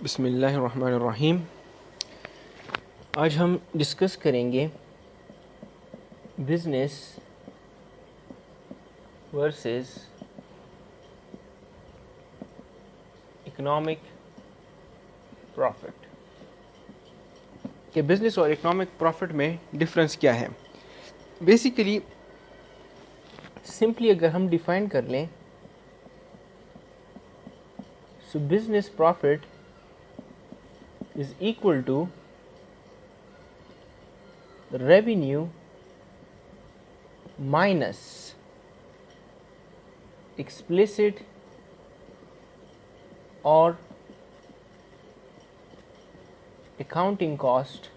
बिस्मिल्लाहिर्रहमानिर्रहीम। आज हम डिस्कस करेंगे बिजनेस वर्सेस इकोनॉमिक प्रॉफिट कि बिजनेस और इकोनॉमिक प्रॉफिट में डिफरेंस क्या है। बेसिकली सिंपली अगर हम डिफाइन कर लें, so business profit is equal to revenue minus explicit और accounting cost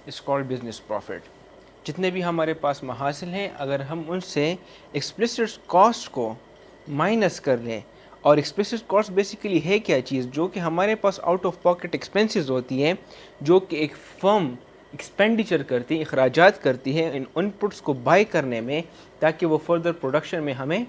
is called business profit। जितने भी हमारे पास महासिल हैं, अगर हम उनसे explicit cost को माइनस कर लें, और explicit cost बेसिकली है क्या चीज़, जो कि हमारे pass out of pocket expenses होती हैं, जो कि एक फर्म एक्सपेंडिचर करती है, अखराजात करती है इन इनपुट्स को बाय करने में, ताकि वो फर्दर प्रोडक्शन में हमें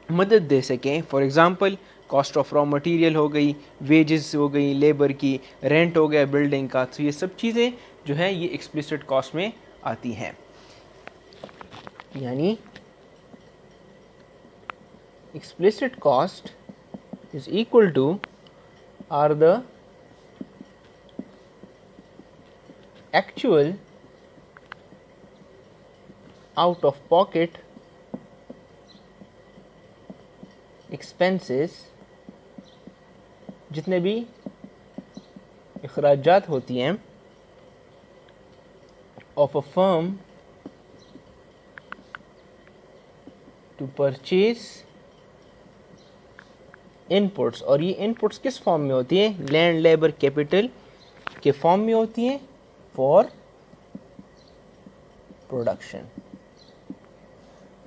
मदद दे सकें। For example cost of raw material हो गई, वेजेस हो गई लेबर की, रेंट हो गया बिल्डिंग का, तो ये सब चीज़ें जो है ये एक्सप्लिसिट कॉस्ट में आती हैं। यानी explicit cost is equal to are the actual out of pocket expenses, जितने भी अखराजात होती हैं of a firm to purchase inputs. और ये इनपुट्स किस फॉर्म में होती हैं? लैंड लेबर कैपिटल के फॉर्म में होती हैं फॉर प्रोडक्शन।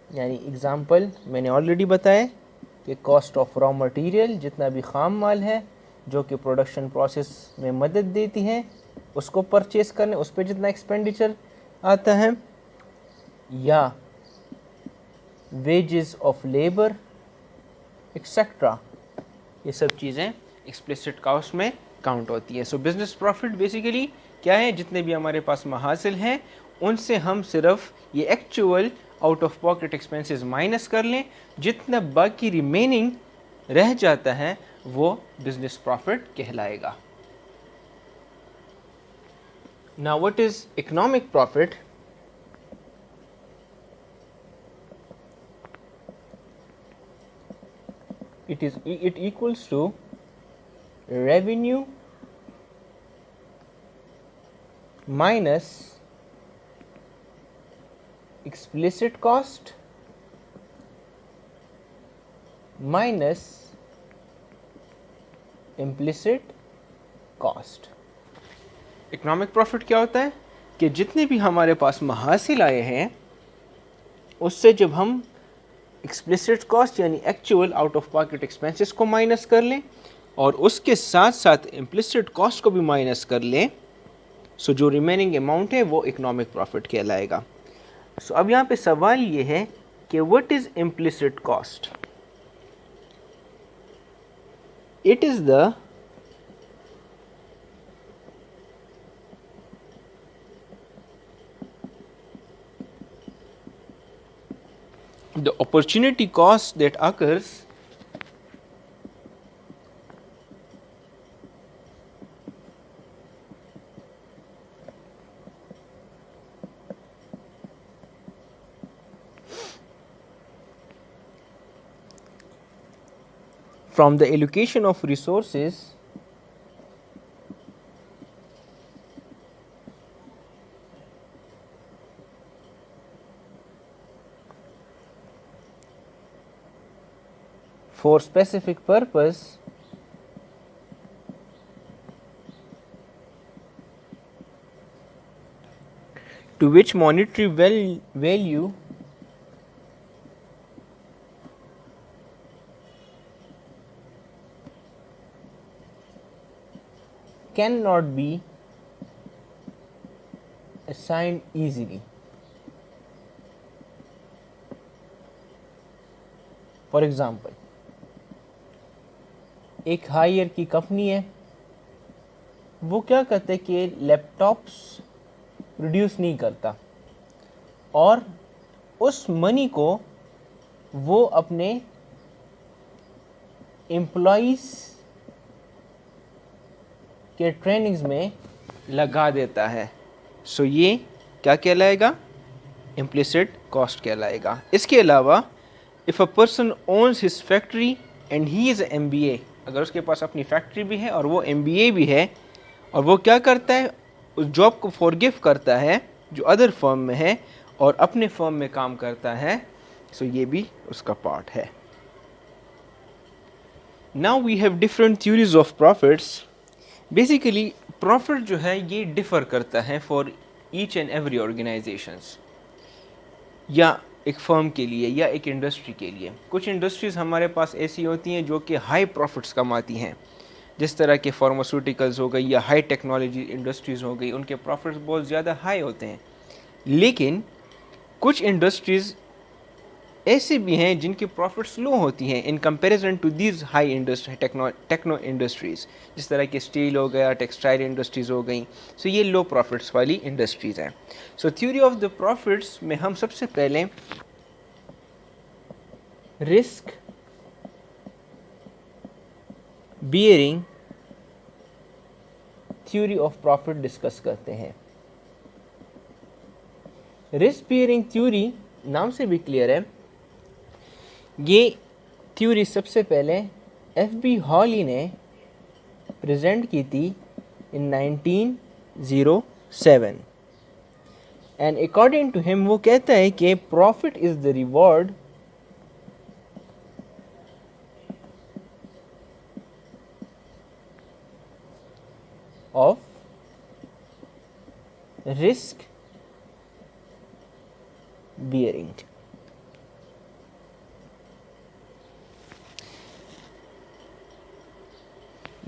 यानी एग्जांपल मैंने ऑलरेडी बताया कि कॉस्ट ऑफ रॉ मटेरियल, जितना भी खाम माल है जो कि प्रोडक्शन प्रोसेस में मदद देती है, उसको परचेज करने, उस पर जितना एक्सपेंडिचर आता है, या वेजेस ऑफ लेबर एक्सेट्रा, ये सब चीज़ें एक्सप्लिसिट कॉस्ट में काउंट होती है। सो बिजनेस प्रॉफिट बेसिकली क्या है? जितने भी हमारे पास महासिल हैं उनसे हम सिर्फ ये actual out of pocket expenses minus कर लें, जितना बाकी रिमेनिंग रह जाता है वो बिजनेस प्रॉफिट कहलाएगा। Now what is economic profit? it equals to revenue minus explicit cost minus implicit cost। Economic profit क्या होता है कि जितने भी हमारे पास महासिल आए हैं उससे जब हम एक्सप्लिसिट कॉस्ट यानी actual out of pocket expenses को माइनस कर लें और उसके साथ साथ इम्प्लिसिट कॉस्ट को भी माइनस कर लें, सो जो रिमेनिंग अमाउंट है वो इकोनॉमिक प्रॉफिट कहलाएगा। सो अब यहाँ पे सवाल ये है कि what is implicit cost? It is the opportunity cost that occurs from the allocation of resources for specific purpose to which monetary value cannot be assigned easily. For example, एक higher की कंपनी है, वो क्या करता है कि laptops produce नहीं करता और उस मनी को वो अपने एम्प्लॉइज़ के ट्रेनिंग्स में लगा देता है। सो ये क्या कहलाएगा? इम्प्लिसिट कॉस्ट कहलाएगा। इसके अलावा if a person owns his factory and he is MBA, अगर उसके पास अपनी फैक्ट्री भी है और वो MBA भी है और वो क्या करता है, उस जॉब को फॉरगिव करता है जो अदर फर्म में है और अपने फर्म में काम करता है, सो ये भी उसका पार्ट है। Now we have different theories of profits. Basically profit जो है ये डिफ़र करता है for each and every organisations, या एक फर्म के लिए या एक इंडस्ट्री के लिए। कुछ इंडस्ट्रीज़ हमारे पास ऐसी होती हैं जो कि हाई प्रॉफिट्स कमाती हैं, जिस तरह के फार्मास्यूटिकल्स हो गई या हाई टेक्नोलॉजी इंडस्ट्रीज़ हो गई, उनके प्रॉफिट्स बहुत ज़्यादा हाई होते हैं। लेकिन कुछ इंडस्ट्रीज़ ऐसे भी हैं जिनकी प्रॉफिट्स लो होती हैं in comparison to these high industry techno industries, जिस तरह के स्टील हो गया, टेक्सटाइल इंडस्ट्रीज़ हो गई। सो ये लो प्रॉफिट्स वाली इंडस्ट्रीज़ हैं। सो थ्योरी ऑफ द प्रॉफिट्स में हम सबसे पहले risk bearing theory of profit discuss करते हैं। रिस्क बियरिंग थ्योरी नाम से भी क्लियर है, ये थ्योरी सबसे पहले F.B. हॉली ने प्रेजेंट की थी इन 1907 एंड अकॉर्डिंग टू हिम वो कहता है कि profit is the reward of risk bearing.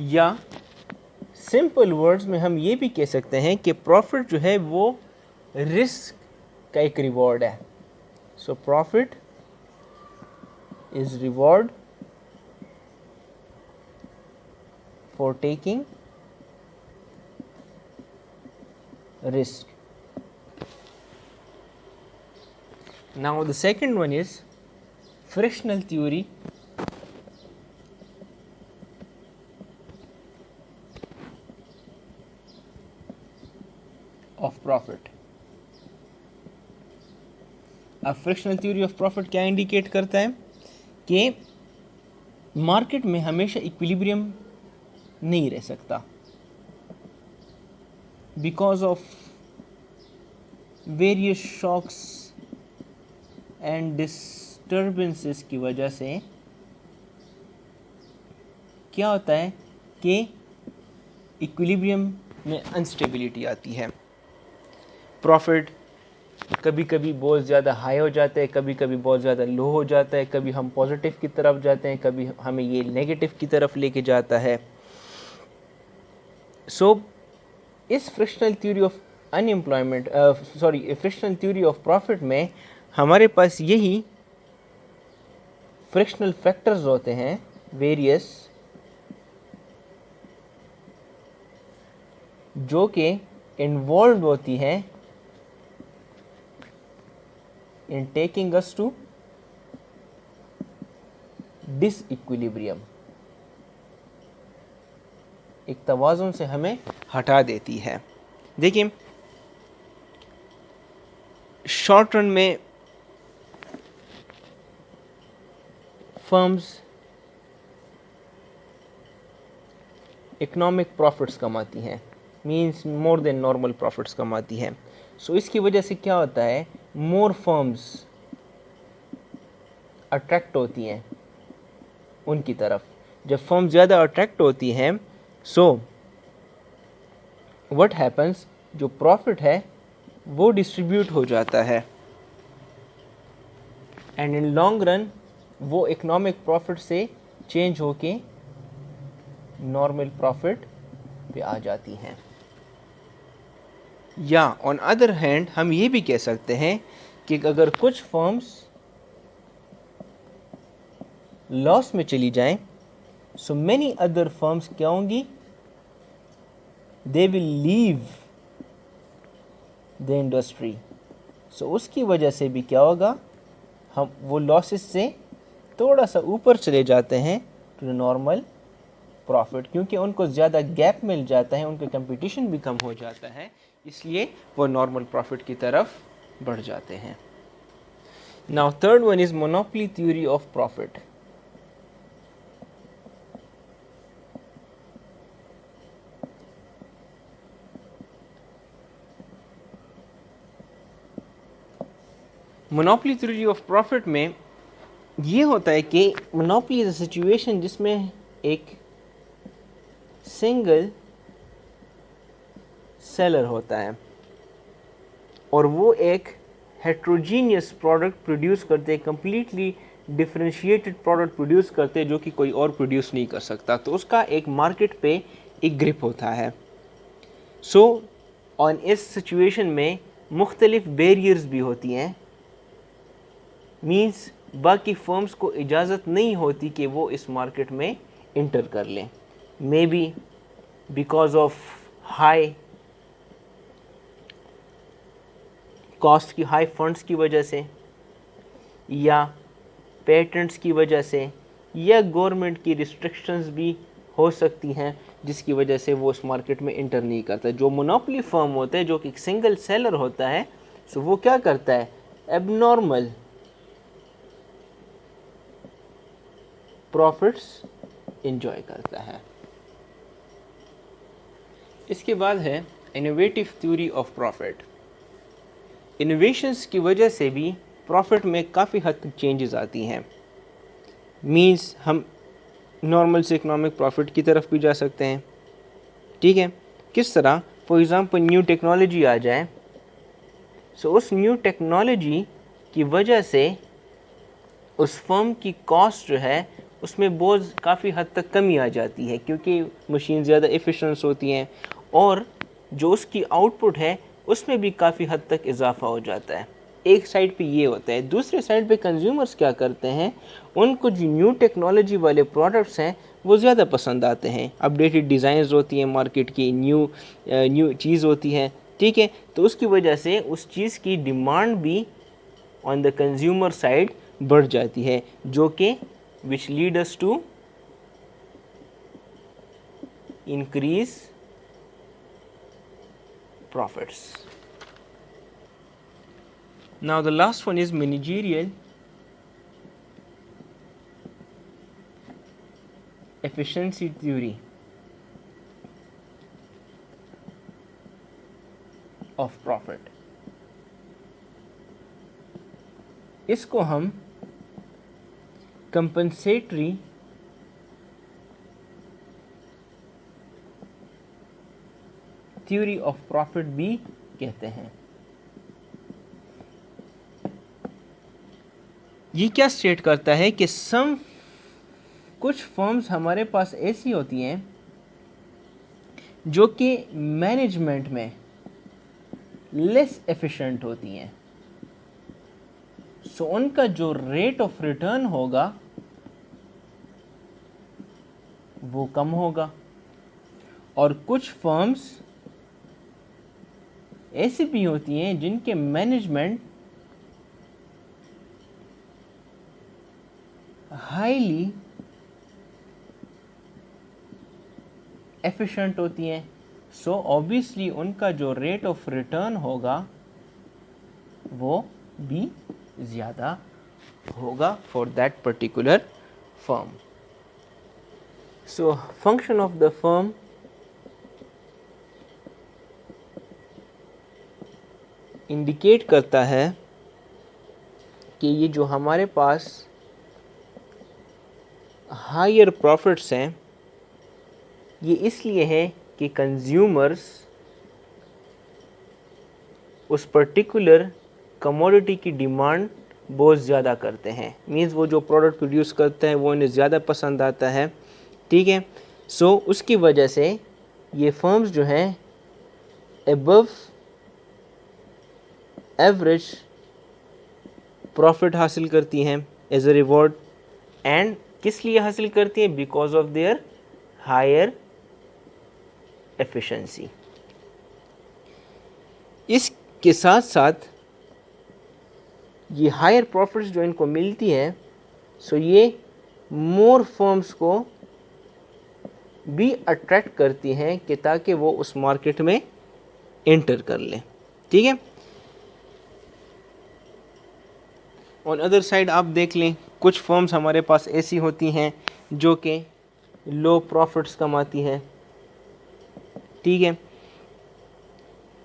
या सिंपल वर्ड्स में हम ये भी कह सकते हैं कि प्रॉफिट जो है वो रिस्क का एक रिवॉर्ड है। So profit is reward for taking risk. Now the second one is frictional theory of profit. अब फ्रिक्शनल थ्योरी ऑफ प्रॉफिट क्या इंडिकेट करता है कि मार्केट में हमेशा इक्विलिब्रियम नहीं रह सकता because of various shocks and disturbances की वजह से क्या होता है कि इक्विलिब्रियम में अनस्टेबिलिटी आती है। प्रॉफिट कभी कभी बहुत ज़्यादा हाई हो जाता है, कभी कभी बहुत ज़्यादा लो हो जाता है, कभी हम पॉजिटिव की तरफ जाते हैं, कभी हमें ये नेगेटिव की तरफ लेके जाता है। सो इस frictional theory of unemployment frictional theory of profit में हमारे पास यही फ्रिक्शनल फैक्टर्स होते हैं वेरियस, जो कि इन्वॉल्व होती हैं in taking us to disequilibrium, एक तवाज़ुन से हमें हटा देती है। देखिए शॉर्ट रन में फर्म्स इकोनॉमिक प्रॉफिट्स कमाती हैं, means more than normal profits कमाती हैं। सो इसकी वजह से क्या होता है, मोर फर्म्स अट्रैक्ट होती हैं उनकी तरफ। जब फर्म ज़्यादा अट्रैक्ट होती हैं, सो व्हाट हैपन्स, जो प्रॉफिट है वो डिस्ट्रीब्यूट हो जाता है एंड इन लॉन्ग रन वो इकोनॉमिक प्रॉफिट से चेंज होके नॉर्मल प्रॉफिट पे आ जाती हैं। या ऑन अदर हैंड हम ये भी कह सकते हैं कि अगर कुछ फर्म्स लॉस में चली जाएं सो मैनी अदर फर्म्स क्या होंगी, they will leave the industry. So उसकी वजह से भी क्या होगा, हम वो लॉसेस से थोड़ा सा ऊपर चले जाते हैं टू द नॉर्मल प्रॉफिट, क्योंकि उनको ज़्यादा गैप मिल जाता है, उनका कंपटीशन भी कम हो जाता है, इसलिए वो नॉर्मल प्रॉफिट की तरफ बढ़ जाते हैं। Now third one is monopoly theory of profit. Monopoly theory of profit में ये होता है कि मोनोपोली इज अ सिचुएशन जिसमें एक सिंगल सेलर होता है और वो एक हेट्रोजीनियस प्रोडक्ट प्रोड्यूस करते हैं, कम्प्लीटली डिफरेंशिएटेड प्रोडक्ट प्रोड्यूस करते हैं जो कि कोई और प्रोड्यूस नहीं कर सकता, तो उसका एक मार्केट पे एक ग्रिप होता है। सो और इस सिचुएशन में मुख्तलिफ बैरियर्स भी होती हैं, मीन्स बाकी फर्म्स को इजाज़त नहीं होती कि वो इस मार्केट में इंटर कर लें, may be because of high cost की, हाई फंड्स की वजह से, या पेटेंट्स की वजह से, या गवर्नमेंट की रिस्ट्रिक्शंस भी हो सकती हैं जिसकी वजह से वो उस मार्केट में इंटर नहीं करता। जो मोनोपोली फर्म होता है, जो कि एक सिंगल सेलर होता है, सो वो क्या करता है, एबनॉर्मल प्रॉफिट्स एंजॉय करता है। इसके बाद है innovative theory of profit. Innovations की वजह से भी प्रॉफिट में काफ़ी हद तक चेंजेस आती हैं, मींस हम नॉर्मल से इकोनॉमिक प्रॉफिट की तरफ भी जा सकते हैं। ठीक है, किस तरह, फॉर एग्ज़ाम्पल न्यू टेक्नोलॉजी आ जाए, सो उस न्यू टेक्नोलॉजी की वजह से उस फर्म की कॉस्ट जो है उसमें बहुत काफ़ी हद तक कमी आ जाती है, क्योंकि मशीन ज़्यादा एफिशिएंट होती हैं और जो उसकी आउटपुट है उसमें भी काफ़ी हद तक इजाफा हो जाता है। एक साइड पे ये होता है, दूसरे साइड पे कंज्यूमर्स क्या करते हैं, उनको जो न्यू टेक्नोलॉजी वाले प्रोडक्ट्स हैं वो ज़्यादा पसंद आते हैं, अपडेटेड डिज़ाइंस होती हैं मार्केट की, न्यू चीज़ होती है। ठीक है, तो उसकी वजह से उस चीज़ की डिमांड भी ऑन द कंज्यूमर साइड बढ़ जाती है, जो कि which lead us to increase profits. Now the last one is managerial efficiency theory of profit. इसको हम compensatory थ्योरी ऑफ प्रॉफिट भी कहते हैं। ये क्या स्टेट करता है कि कुछ फर्म्स हमारे पास ऐसी होती हैं जो कि मैनेजमेंट में लेस एफिशिएंट होती हैं, सो उनका जो रेट ऑफ रिटर्न होगा वो कम होगा, और कुछ फर्म्स ऐसी भी होती हैं जिनके मैनेजमेंट हाईली एफिशिएंट होती हैं, सो ऑब्वियसली उनका जो रेट ऑफ रिटर्न होगा वो भी ज़्यादा होगा for that particular firm. So function of the firm indicate करता है कि ये जो हमारे पास हायर प्रॉफिट्स हैं ये इसलिए है कि कंज्यूमर्स उस पर्टिकुलर कमोडिटी की डिमांड बहुत ज़्यादा करते हैं, मीन्स वो जो प्रोडक्ट प्रोड्यूस करते हैं वो इन्हें ज़्यादा पसंद आता है। ठीक है, सो उसकी वजह से ये फर्म्स जो हैं अबव एवरेज प्रॉफिट हासिल करती हैं एज अ रिवॉर्ड, एंड किस लिए हासिल करती हैं? Because of their higher efficiency. इसके साथ साथ ये हायर प्रॉफिट्स जो इनको मिलती है, सो ये मोर फर्म्स को भी अट्रैक्ट करती हैं कि ताकि वो उस मार्केट में एंटर कर लें। ठीक है। ऑन अदर साइड आप देख लें, कुछ फर्म्स हमारे पास ऐसी होती हैं जो कि लो प्रॉफिट्स कमाती हैं। ठीक है।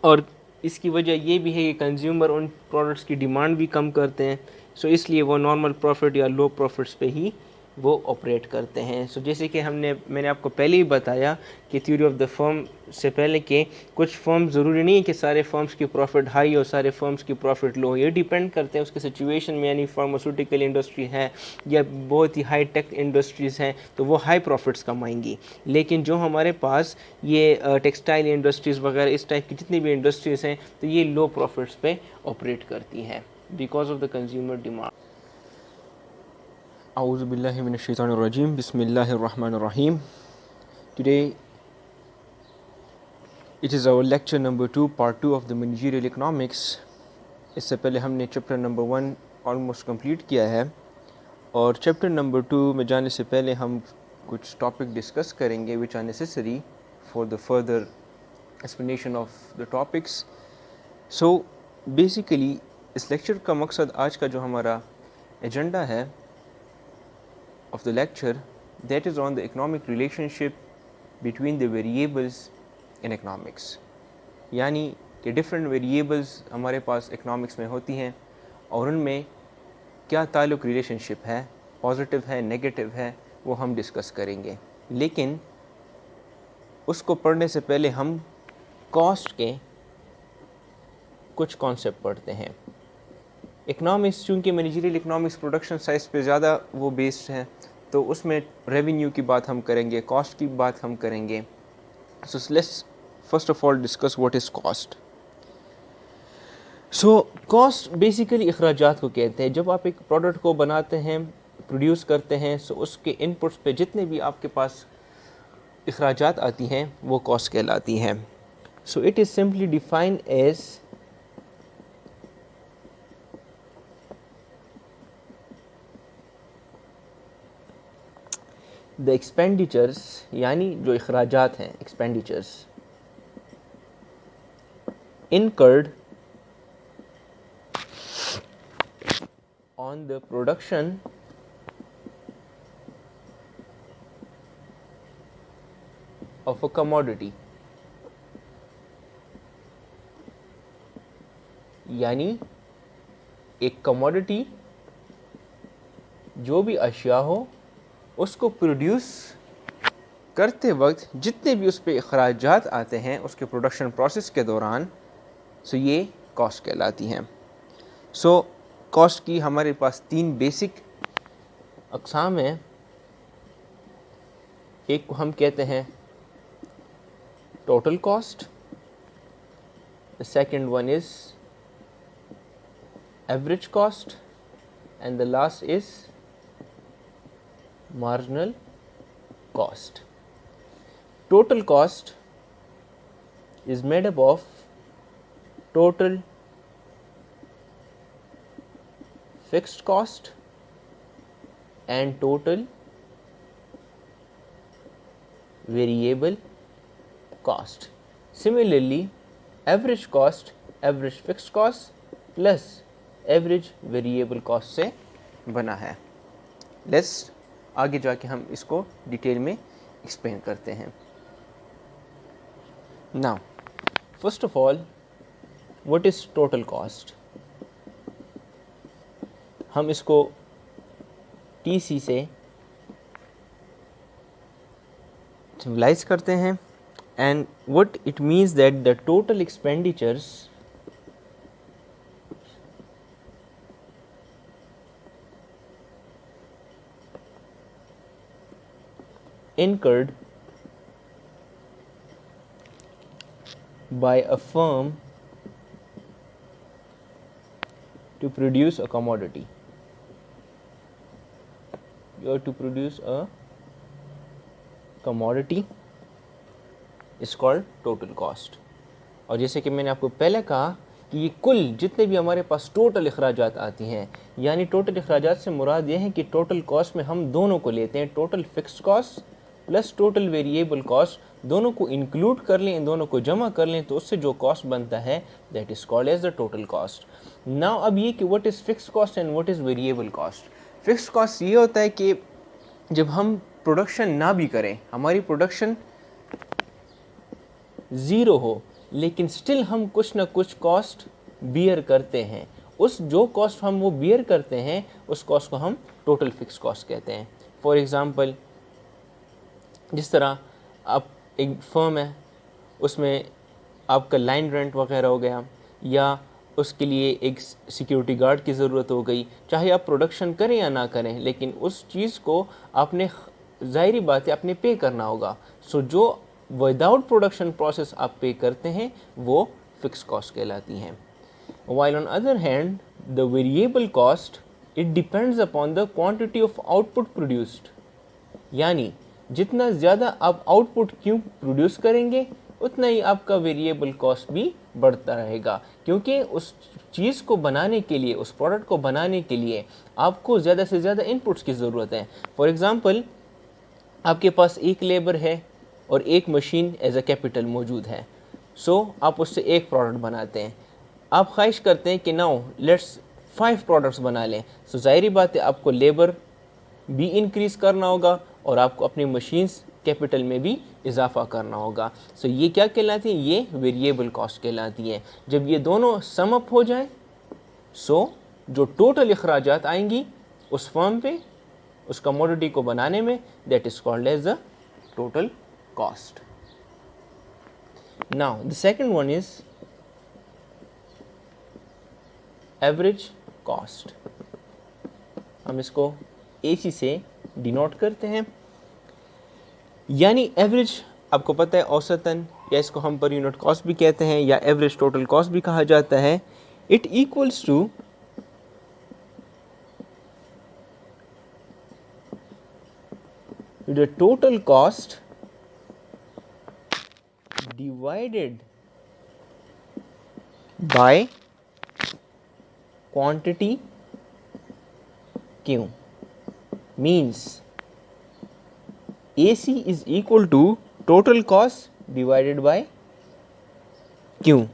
और इसकी वजह ये भी है कि कंज्यूमर उन प्रोडक्ट्स की डिमांड भी कम करते हैं, सो इसलिए वो नॉर्मल प्रॉफिट या लो प्रॉफिट्स पे ही वो ऑपरेट करते हैं। सो जैसे कि मैंने आपको पहले ही बताया कि थ्योरी ऑफ द फर्म से पहले कि कुछ फर्म ज़रूरी नहीं है कि सारे फर्म्स की प्रॉफिट हाई और सारे फर्म्स की प्रॉफिट लो, ये डिपेंड करते हैं उसके सिचुएशन में। यानी फार्मास्यूटिकल इंडस्ट्री है या बहुत ही हाई टेक इंडस्ट्रीज़ हैं तो वो हाई प्रॉफिट्स कमाएंगी, लेकिन जो हमारे पास ये टेक्सटाइल इंडस्ट्रीज़ वगैरह इस टाइप की जितनी भी इंडस्ट्रीज़ हैं तो ये लो प्रॉफिट्स पे ऑपरेट करती हैं because of the consumer demand. A'udhu billahi minash shaitanir rajim. Bismillahir rahmanir rahim. Today it is our lecture number 2, part 2 of the managerial economics. इससे पहले हमने चैप्टर नंबर 1 ऑलमोस्ट कंप्लीट किया है, और चैप्टर नंबर 2 में जाने से पहले हम कुछ टॉपिक डिस्कस करेंगे which are necessary for the further explanation of the topics. So basically इस लेक्चर का मकसद, आज का जो हमारा एजेंडा है of the lecture, that is on the economic relationship between the variables in economics। यानी कि डिफरेंट वेरिएबल्स हमारे पास इकोनॉमिक्स में होती हैं और उनमें क्या ताल्लुक़ रिलेशनशिप है, पॉजिटिव है, नेगेटिव है, वो हम डिस्कस करेंगे। लेकिन उसको पढ़ने से पहले हम कॉस्ट के कुछ कॉन्सेप्ट पढ़ते हैं। इकनॉमिक्स चूँकि मैनेजरियल इकनॉमिक्स प्रोडक्शन साइज पे ज़्यादा वो बेस्ड है, तो उसमें रेवेन्यू की बात हम करेंगे, कॉस्ट की बात हम करेंगे। So let's first of all discuss what is cost. So cost basically अखराजात को कहते हैं। जब आप एक प्रोडक्ट को बनाते हैं, प्रोड्यूस करते हैं, सो उसके इनपुट्स पे जितने भी आपके पास अखराजात आती हैं वो कॉस्ट कहलाती हैं। So it is simply defined as the expenditures, यानी जो अखराजात हैं, expenditures incurred on the production of a commodity. यानी एक कमोडिटी, जो भी अशिया हो, उसको प्रोड्यूस करते वक्त जितने भी उस पर अखराजात आते हैं उसके प्रोडक्शन प्रोसेस के दौरान, सो ये कॉस्ट कहलाती हैं। सो कॉस्ट की हमारे पास 3 बेसिक अक़साम हैं। एक को हम कहते हैं total cost, the second one is average cost, and the last is marginal cost. Total cost is made up of total fixed cost and total variable cost. Similarly, average cost, average fixed cost plus average variable cost से बना है। Let's आगे जाके हम इसको detail में explain करते हैं। Now first of all, what is total cost? हम इसको टीसी से सिम्बलाइज करते हैं, and what it means that the total expenditures incurred by a firm to produce a commodity, you have to produce a commodity is called total cost. और जैसे कि मैंने आपको पहले कहा कि ये कुल जितने भी हमारे पास टोटल अखराजात आती हैं, यानी टोटल अखराजात से मुराद ये है कि टोटल कॉस्ट में हम दोनों को लेते हैं, total fixed cost plus total variable cost, दोनों को इंक्लूड कर लें, इन दोनों को जमा कर लें तो उससे जो कॉस्ट बनता है that is called as the total cost. Now अब ये कि what is fixed cost and what is variable cost. Fixed cost ये होता है कि जब हम प्रोडक्शन ना भी करें, हमारी प्रोडक्शन ज़ीरो हो, लेकिन स्टिल हम कुछ ना कुछ कॉस्ट बियर करते हैं, उस जो कॉस्ट हम वो बियर करते हैं उस कॉस्ट को हम टोटल फिक्स कॉस्ट कहते हैं. फॉर एग्ज़ाम्पल, जिस तरह आप एक फर्म है, उसमें आपका लाइन रेंट वगैरह हो गया, या उसके लिए एक सिक्योरिटी गार्ड की ज़रूरत हो गई, चाहे आप प्रोडक्शन करें या ना करें, लेकिन उस चीज़ को आपने ज़ाहिरी बात है आपने पे करना होगा. सो जो विदाउट प्रोडक्शन प्रोसेस आप पे करते हैं वो फिक्स कॉस्ट कहलाती हैं. While on other hand, the variable cost it depends upon the quantity of output produced. यानी जितना ज़्यादा आप आउटपुट क्यों प्रोड्यूस करेंगे उतना ही आपका वेरिएबल कॉस्ट भी बढ़ता रहेगा, क्योंकि उस चीज़ को बनाने के लिए, उस प्रोडक्ट को बनाने के लिए आपको ज़्यादा से ज़्यादा इनपुट्स की ज़रूरत है. फॉर एग्ज़ाम्पल, आपके पास एक लेबर है और एक मशीन एज अ कैपिटल मौजूद है. सो आप उससे एक प्रोडक्ट बनाते हैं, आप ख्वाहिश करते हैं कि नाउ लेट्स 5 प्रोडक्ट्स बना लें. सो ज़ाहिरी बात है आपको लेबर भी इंक्रीज़ करना होगा और आपको अपनी मशीन्स कैपिटल में भी इजाफा करना होगा. सो ये क्या कहलाती है, ये वेरिएबल कॉस्ट कहलाती है. जब ये दोनों सम अप हो जाए, सो जो टोटल अखराजात आएंगी उस फर्म पे उस कमोडिटी को बनाने में, that is called as the total cost. Now the second one is average cost. हम इसको AC से डिनोट करते हैं, यानी एवरेज आपको पता है औसतन, या इसको हम पर यूनिट कॉस्ट भी कहते हैं या एवरेज टोटल कॉस्ट भी कहा जाता है. It equals to the total cost divided by quantity Q. Means AC is equal to total cost divided by Q.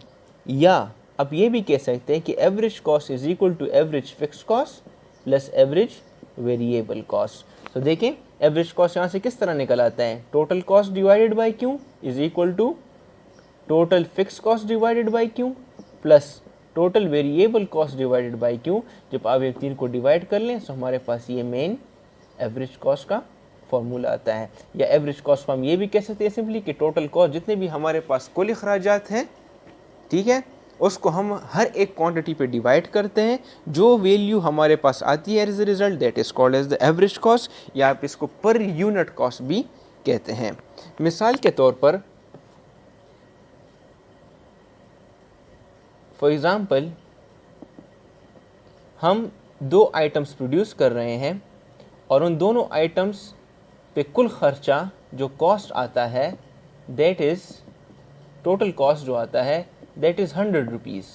या आप ये भी कह सकते हैं कि average cost is equal to average fixed cost plus average variable cost. तो देखें एवरेज कॉस्ट यहाँ से किस तरह निकल आता है, total cost divided by Q is equal to total fix cost divided by Q plus total variable cost divided by Q. जब आप एक तीन को डिवाइड कर लें तो हमारे पास ये मेन एवरेज कॉस्ट का फॉर्मूला आता है. या एवरेज कॉस्ट को हम ये भी कह सकते हैं सिंपली कि टोटल कॉस्ट जितने भी हमारे पास कुल अखराजात हैं, ठीक है, उसको हम हर एक क्वांटिटी पे डिवाइड करते हैं, जो वैल्यू हमारे पास आती है as a result that is called as the average cost, या आप इसको पर यूनिट कॉस्ट भी कहते हैं. मिसाल के तौर पर, फॉर एग्ज़ाम्पल, हम 2 आइटम्स प्रोड्यूस कर रहे हैं और उन दोनों आइटम्स पे कुल खर्चा जो कॉस्ट आता है दैट इज़ टोटल कॉस्ट जो आता है that is 100 rupees.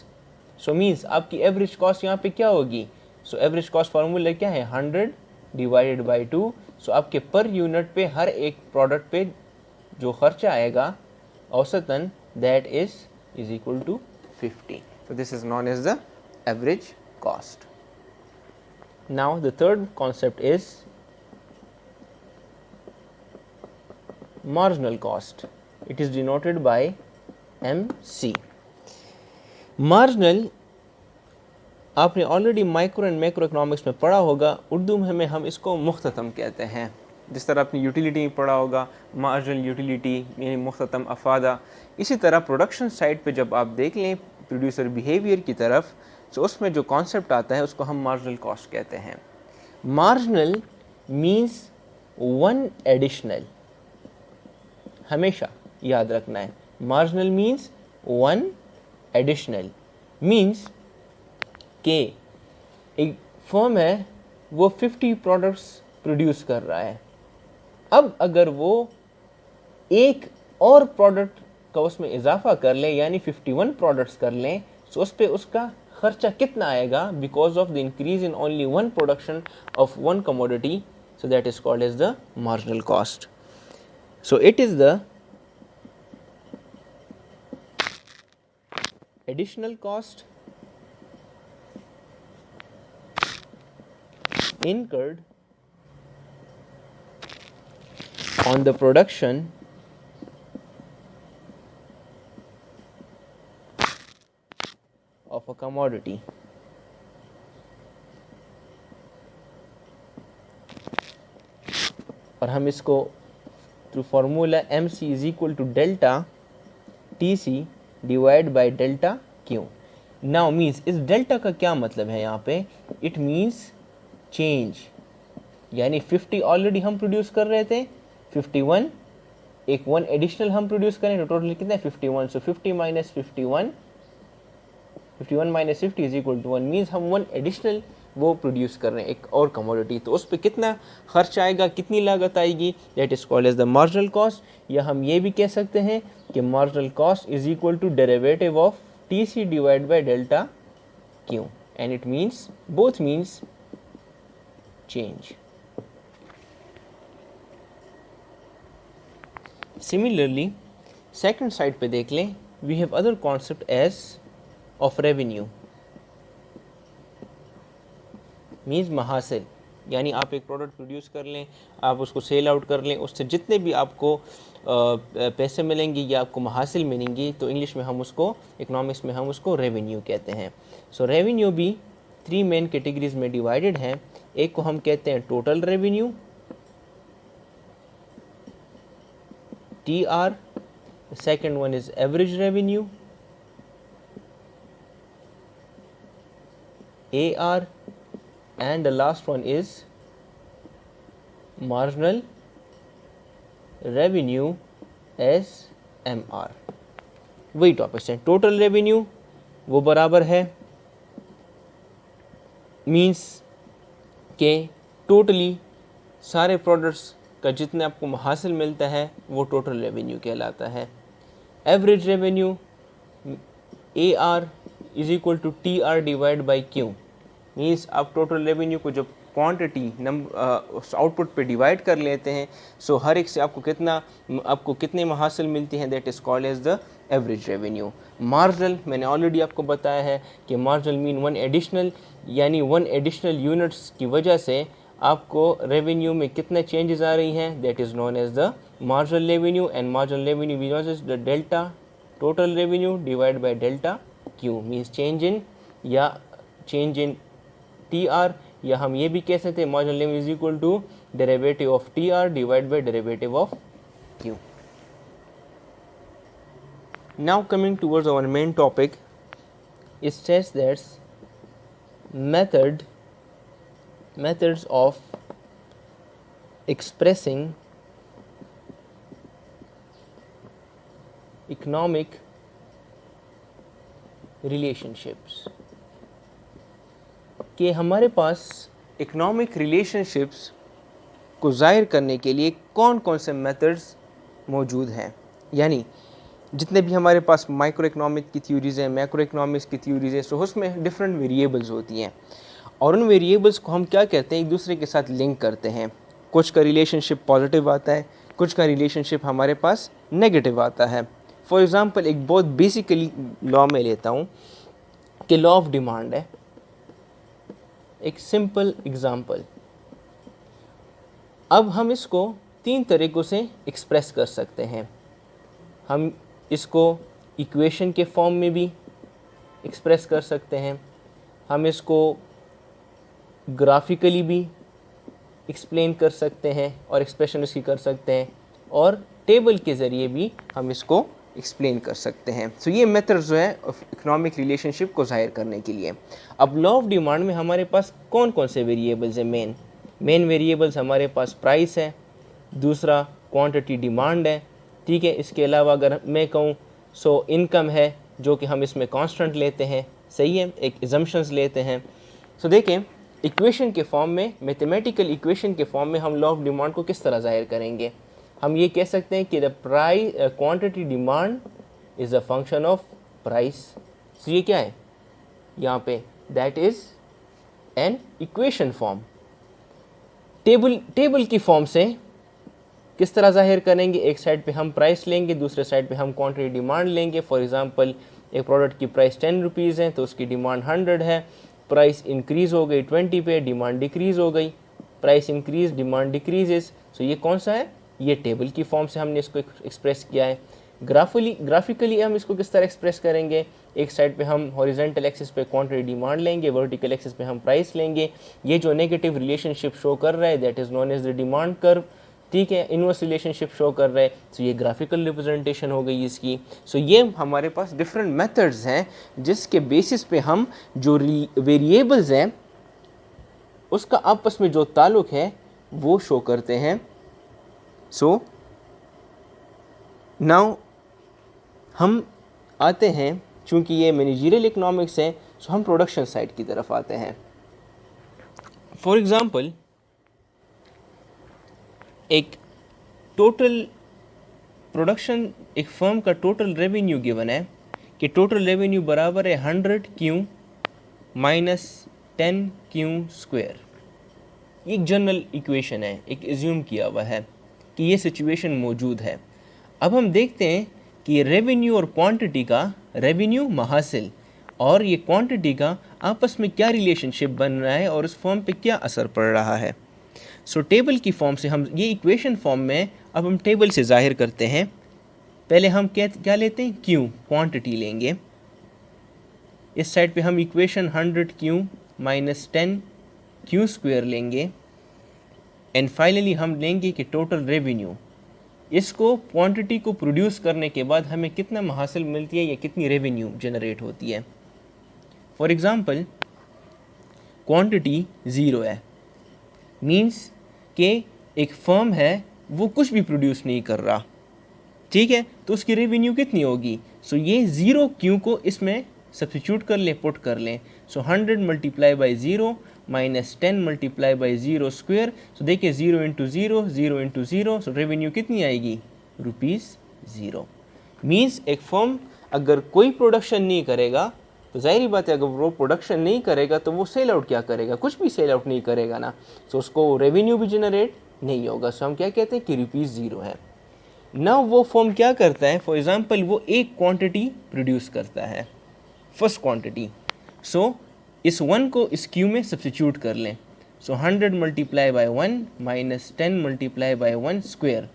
So means आपकी एवरेज कॉस्ट यहाँ पे क्या होगी, सो एवरेज कॉस्ट फार्मूला क्या है, 100 डिवाइडेड बाई 2. सो आपके पर यूनिट पे हर एक प्रोडक्ट पे जो खर्चा आएगा औसतन that is equal to 50. So this is known as the average cost. Now the third concept is marginal cost. It is denoted by MC. Marginal आपने already micro and macro economics में पढ़ा होगा. उर्दू में हम इसको मुख्ततम कहते हैं. जिस तरह आपने यूटिलिटी में पढ़ा होगा, मार्जिनल यूटिलिटी यानी मुख्ततम अफादा. इसी तरह प्रोडक्शन साइड पे जब आप देख लें प्रोड्यूसर बिहेवियर की तरफ, तो उसमें जो कॉन्सेप्ट आता है उसको हम मार्जिनल कॉस्ट कहते हैं. मार्जिनल मीन्स वन एडिशनल, हमेशा याद रखना है. Marginal means one additional, means के एक फर्म है वो 50 प्रोडक्ट्स प्रोड्यूस कर रहा है। अब अगर वो एक और प्रोडक्ट का उसमें इजाफा कर लें यानी 51 प्रोडक्ट्स कर लें, तो उस पर उसका खर्चा कितना आएगा because of the increase in only one production of one commodity, so that is called as the marginal cost. So it is the additional cost incurred on the production of a commodity. और हम इसको through formula MC is equal to delta TC divide by delta Q। Now means इस delta का क्या मतलब है यहाँ पे, इट मीन्स चेंज, यानी 50 ऑलरेडी हम प्रोड्यूस कर रहे थे, 51 एक 1 एडिशनल हम प्रोड्यूस करें तो टोटल कितना है 51। So 50 minus 51, 51 minus 50 is equal to 1, means हम 1 एडिशनल वो प्रोड्यूस कर रहे हैं एक और कमोडिटी, तो उस पर कितना खर्च आएगा, कितनी लागत आएगी, that is called as the marginal cost. या हम ये भी कह सकते हैं कि marginal cost is equal to derivative of TC divide by delta Q, and it means both means change. Similarly second side पे देख लें, we have other concept as of revenue, means महासिल, यानी आप एक प्रोडक्ट प्रोड्यूस कर लें, आप उसको सेल आउट कर लें, उससे जितने भी आपको पैसे मिलेंगे या आपको महासिल मिलेंगी, तो इंग्लिश में हम उसको, इकोनॉमिक्स में हम उसको रेवेन्यू कहते हैं। सो रेवेन्यू भी 3 मेन कैटेगरीज में डिवाइडेड है। एक को हम कहते हैं total revenue TR, second one is average revenue AR, and the last one is marginal revenue SMR। वही टॉपिक्स हैं। टोटल रेवेन्यू वो बराबर है मीन्स के टोटली सारे प्रोडक्ट्स का जितना आपको हासिल मिलता है वो टोटल रेवेन्यू कहलाता है। Average revenue AR is equal to TR divide by Q, means आप टोटल रेवेन्यू को जब क्वांटिटी नंबर आउटपुट पे डिवाइड कर लेते हैं, सो हर एक से आपको कितने हासिल मिलती हैं, that is called as the average revenue. Marginal मैंने ऑलरेडी आपको बताया है कि मार्जिनल मीन 1 एडिशनल, यानी 1 एडिशनल यूनिट्स की वजह से आपको रेवेन्यू में कितने चेंजेस आ रही हैं, that is known as the marginal revenue. And marginal revenue we known as the delta total revenue divide by delta Q, means change in TR, या हम ये भी कह सकते हैं marginal revenue is equal to derivative of TR divide by derivative of Q। Now coming towards our main topic, it says that methods of expressing economic relationships, कि हमारे पास economic relationships को ज़ाहिर करने के लिए कौन कौन से मेथड्स मौजूद हैं। यानी जितने भी हमारे पास माइक्रो इकोनॉमिक की थ्योरीज़ हैं, मैक्रो इकोनॉमिक्स की थ्योरीज़ हैं, सो उसमें डिफरेंट वेरिएबल्स होती हैं और उन वेरिएबल्स को हम क्या कहते हैं, एक दूसरे के साथ लिंक करते हैं। कुछ का रिलेशनशिप पॉजिटिव आता है, कुछ का रिलेशनशिप हमारे पास नेगेटिव आता है। फॉर एग्ज़ाम्पल एक बहुत बेसिकली लॉ में लेता हूँ कि लॉ ऑफ डिमांड है, एक सिंपल एग्जाम्पल। अब हम इसको 3 तरीक़ों से एक्सप्रेस कर सकते हैं। हम इसको इक्वेशन के फॉर्म में भी एक्सप्रेस कर सकते हैं, हम इसको ग्राफिकली भी एक्सप्लेन कर सकते हैं और एक्सप्रेशन इसकी कर सकते हैं, और टेबल के ज़रिए भी हम इसको एक्सप्लेन कर सकते हैं। सो ये मेथड जो है इकोनॉमिक रिलेशनशिप को ज़ाहिर करने के लिए। अब लॉ ऑफ डिमांड में हमारे पास कौन कौन से वेरिएबल्स हैं, मेन वेरिएबल्स हमारे पास प्राइस है, दूसरा क्वांटिटी डिमांड है, ठीक है। इसके अलावा अगर मैं कहूँ सो इनकम है, जो कि हम इसमें कांस्टेंट लेते हैं, सही है, एक एजम्पशंस लेते हैं। सो देखें इक्वेशन के फॉर्म में, मैथमेटिकल इक्वेशन के फॉर्म में हम लॉ ऑफ डिमांड को किस तरह ज़ाहिर करेंगे? हम ये कह सकते हैं कि the price quantity demand is a function of price. तो ये क्या है यहाँ पे? That is an equation form. Table की फॉर्म से किस तरह ज़ाहिर करेंगे? एक साइड पे हम प्राइस लेंगे, दूसरे साइड पे हम क्वांटिटी डिमांड लेंगे। फॉर एग्जांपल एक प्रोडक्ट की प्राइस 10 रुपीज़ है तो उसकी डिमांड 100 है। प्राइस इंक्रीज़ हो गई 20 पे, डिमांड डिक्रीज़ हो गई। Price increase, demand decreases. So ये कौन सा है? ये टेबल की फॉर्म से हमने इसको एक्सप्रेस किया है। ग्राफिकली हम इसको किस तरह एक्सप्रेस करेंगे? एक साइड पे हम हॉरिजॉन्टल एक्सिस पे क्वांटिटी डिमांड लेंगे, वर्टिकल एक्सिस पे हम प्राइस लेंगे। ये जो नेगेटिव रिलेशनशिप शो कर रहा है that is known as the demand curve. ठीक है, इनवर्स रिलेशनशिप शो कर रहा है। सो ये ग्राफिकल रिप्रेजेंटेशन हो गई इसकी। सो ये हमारे पास डिफरेंट मेथड्स हैं जिसके बेसिस पे हम जो वेरिएबल्स हैं उसका आपस में जो ताल्लुक है वो शो करते हैं। सो नाउ हम आते हैं, चूंकि ये मैनेजरियल इकोनॉमिक्स है, सो हम प्रोडक्शन साइड की तरफ आते हैं। फॉर एग्जांपल एक टोटल प्रोडक्शन, एक फर्म का टोटल रेवेन्यू गिवन है कि टोटल रेवेन्यू बराबर है 100 क्यू माइनस 10 क्यू स्क्वायर। एक जनरल इक्वेशन है, एक एज्यूम किया हुआ है कि ये सिचुएशन मौजूद है। अब हम देखते हैं कि रेवेन्यू और क्वांटिटी का, रेवेन्यू महासिल और ये क्वांटिटी का आपस में क्या रिलेशनशिप बन रहा है और उस फॉर्म पे क्या असर पड़ रहा है। सो टेबल की फॉर्म से हम ये इक्वेशन फॉर्म में अब हम टेबल से जाहिर करते हैं। पहले हम क्या लेते हैं? क्यू, क्वांटिटी लेंगे। इस साइड पे हम equation 100 Q minus 10 Q square लेंगे। एंड फाइनली हम लेंगे कि टोटल रेवेन्यू, इसको क्वांटिटी को प्रोड्यूस करने के बाद हमें कितना महासिल मिलती है या कितनी रेवेन्यू जनरेट होती है। फॉर एग्जांपल क्वांटिटी 0 है, मींस कि एक फर्म है वो कुछ भी प्रोड्यूस नहीं कर रहा। ठीक है, तो उसकी रेवेन्यू कितनी होगी? सो ये 0 क्यू को इसमें सब्स्टिट्यूट कर लें, पुट कर लें। So 100 multiply by 0 minus 10 multiply by 0 square. So देखिए 0 इंटू 0, 0 इंटू 0, सो रेवेन्यू कितनी आएगी? ₹0। मीन्स एक फर्म अगर कोई प्रोडक्शन नहीं करेगा तो जाहिर बात है, अगर वो प्रोडक्शन नहीं करेगा तो वो सेल आउट क्या करेगा? कुछ भी सेल आउट नहीं करेगा ना, सो उसको रेवेन्यू भी जनरेट नहीं होगा। सो हम क्या कहते हैं कि ₹0 है ना। वो फर्म क्या करता है? फॉर एग्जाम्पल वो एक क्वांटिटी प्रोड्यूस करता है, फर्स्ट क्वांटिटी। सो इस 1 को इस क्यू में सब्स्टिट्यूट कर लें। So 100 multiply by 1 minus 10 multiply by 1 square.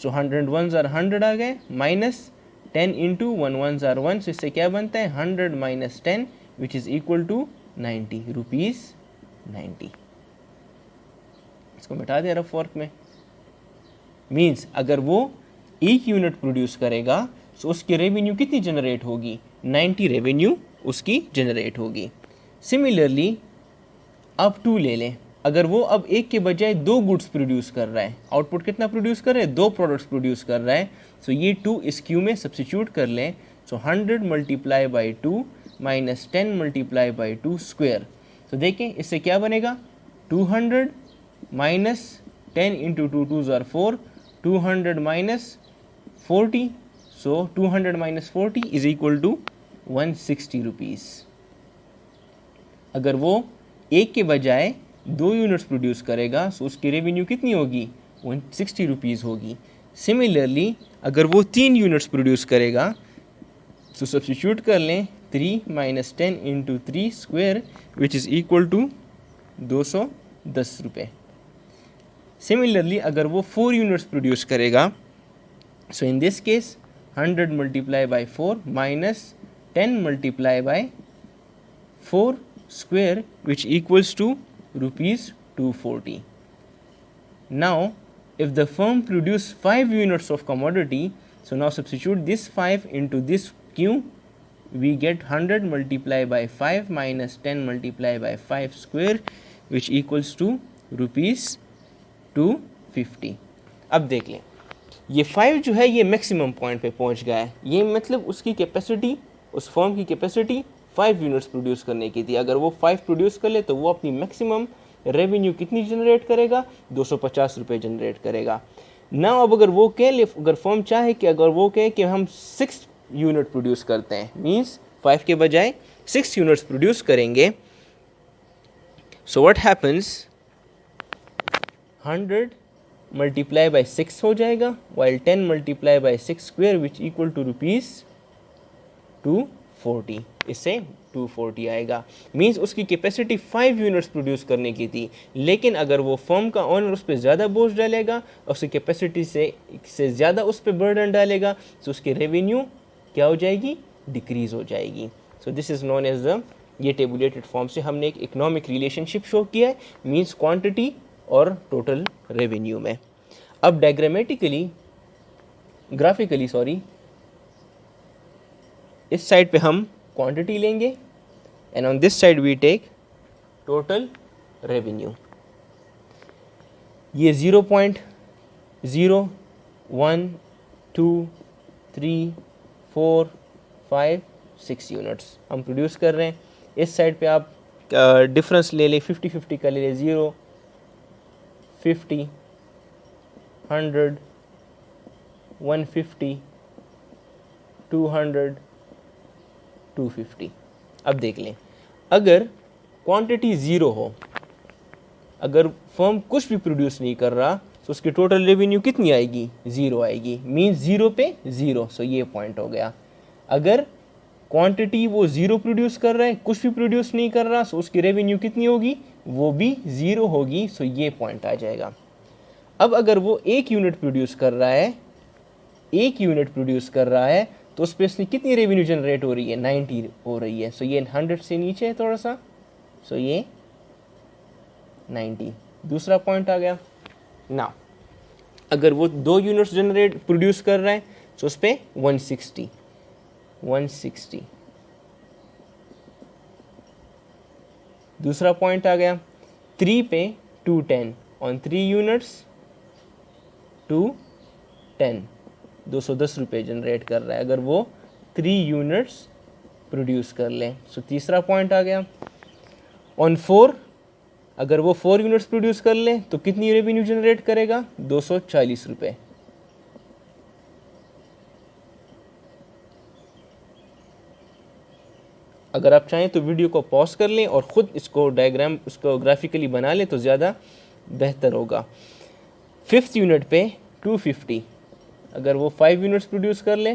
So 100 1s are 100 आ गए, माइनस 10 इंटू 1 1s आर 1। सो इससे क्या बनता है? 100 minus 10 which is equal to 90, ₹90। इसको मिटा दें रफ वर्क में। मीन्स अगर वो एक यूनिट प्रोड्यूस करेगा तो उसकी रेवेन्यू कितनी जनरेट होगी? 90 रेवेन्यू उसकी जनरेट होगी। सिमिलरली अब 2 ले लें, अगर वो अब एक के बजाय 2 गुड्स प्रोड्यूस कर रहा है, आउटपुट कितना प्रोड्यूस कर रहा है? 2 प्रोडक्ट्स प्रोड्यूस कर रहा है। सो ये 2 इस क्यू में सब्स्टिट्यूट कर लें। So 100 multiply by 2 minus 10 multiply by 2 square. तो देखें इससे क्या बनेगा? 200 minus 10 into 2 2s are 4, 200 minus 40। So 200 minus 40 is equal to ₹160। अगर वो एक के बजाय 2 यूनिट्स प्रोड्यूस करेगा तो उसकी रेवेन्यू कितनी होगी? ₹160 होगी। सिमिलरली अगर वो 3 यूनिट्स प्रोड्यूस करेगा तो सब्स्टिट्यूट कर लें 3 minus 10 into 3 square which is equal to ₹210। Similarly अगर वो 4 यूनिट्स प्रोड्यूस करेगा, so in this case 100 multiply by 4 minus 10 multiply by 4 square which equals to ₹240. Now if the firm produce 5 units of commodity, so now substitute this 5 into this q, we get 100 multiplied by 5 minus 10 multiplied by 5 square which equals to ₹250। अब देख लें ये 5 जो है ये maximum point पे पहुंच गया है। ये मतलब उसकी कैपेसिटी, उस फर्म की कैपेसिटी 5 यूनिट्स प्रोड्यूस करने की थी। अगर वो 5 प्रोड्यूस कर ले तो वो अपनी मैक्सिमम रेवेन्यू कितनी जनरेट करेगा, 250 रुपये जनरेट करेगा। ना अब अगर वो कहे, अगर फर्म चाहे कि अगर वो कहे कि हम 6 यूनिट प्रोड्यूस करते हैं, मीन्स 5 के बजाय 6 यूनिट्स प्रोड्यूस करेंगे, so what happens, 100 multiply by 6 हो जाएगा, while 10 multiply by 6 square which equal to rupees 240, इससे 240 आएगा। मीन्स उसकी कैपेसिटी 5 यूनिट्स प्रोड्यूस करने की थी, लेकिन अगर वो फर्म का ओनर उस पर ज़्यादा बोझ डालेगा और उसकी कैपेसिटी से ज़्यादा उस पर बर्डन डालेगा, तो उसकी रेवेन्यू क्या हो जाएगी, डिक्रीज़ हो जाएगी। So this is known as the, ये टेबुलेटेड फॉर्म से हमने एक इकोनॉमिक रिलेशनशिप शो किया है, मीन्स क्वांटिटी और टोटल रेवेन्यू में। अब डायग्रामेटिकली, ग्राफिकली सॉरी, इस साइड पे हम क्वांटिटी लेंगे and on this side we take total revenue. ये 0.0 1 2 3 4 5 6 यूनिट्स हम प्रोड्यूस कर रहे हैं। इस साइड पे आप डिफरेंस ले ले, 50-50 का ले ले, 0 50 100 150 200 250। अब देख लें, अगर क्वांटिटी ज़ीरो हो, अगर फर्म कुछ भी प्रोड्यूस नहीं कर रहा, तो उसकी टोटल रेवेन्यू कितनी आएगी, ज़ीरो आएगी। मीन्स ज़ीरो पे ज़ीरो, सो ये पॉइंट हो गया। अगर क्वांटिटी वो ज़ीरो प्रोड्यूस कर रहा है, कुछ भी प्रोड्यूस नहीं कर रहा, सो उसकी रेवेन्यू कितनी होगी, वो भी ज़ीरो होगी, सो ये पॉइंट आ जाएगा। अब अगर वो 1 यूनिट प्रोड्यूस कर रहा है, 1 यूनिट प्रोड्यूस कर रहा है, तो उस पर इसकी कितनी रेवेन्यू जनरेट हो रही है, 90 हो रही है। सो ये 100 से नीचे है थोड़ा सा, सो ये 90, दूसरा पॉइंट आ गया ना। अगर वो 2 यूनिट्स जनरेट प्रोड्यूस कर रहा है, तो उस पर 160, दूसरा पॉइंट आ गया। 3 पे 210 ऑन 3 यूनिट्स 210, 210 रुपये जनरेट कर रहा है अगर वो 3 यूनिट्स प्रोड्यूस कर लें। सो तीसरा पॉइंट आ गया। ऑन 4, अगर वो 4 यूनिट्स प्रोड्यूस कर लें तो कितनी रेवेन्यू जनरेट करेगा, 240 रुपये। अगर आप चाहें तो वीडियो को पॉज कर लें और ख़ुद इसको डायग्राम, उसको ग्राफिकली बना लें तो ज़्यादा बेहतर होगा। 5th यूनिट पे 250, अगर वो 5 यूनिट्स प्रोड्यूस कर ले,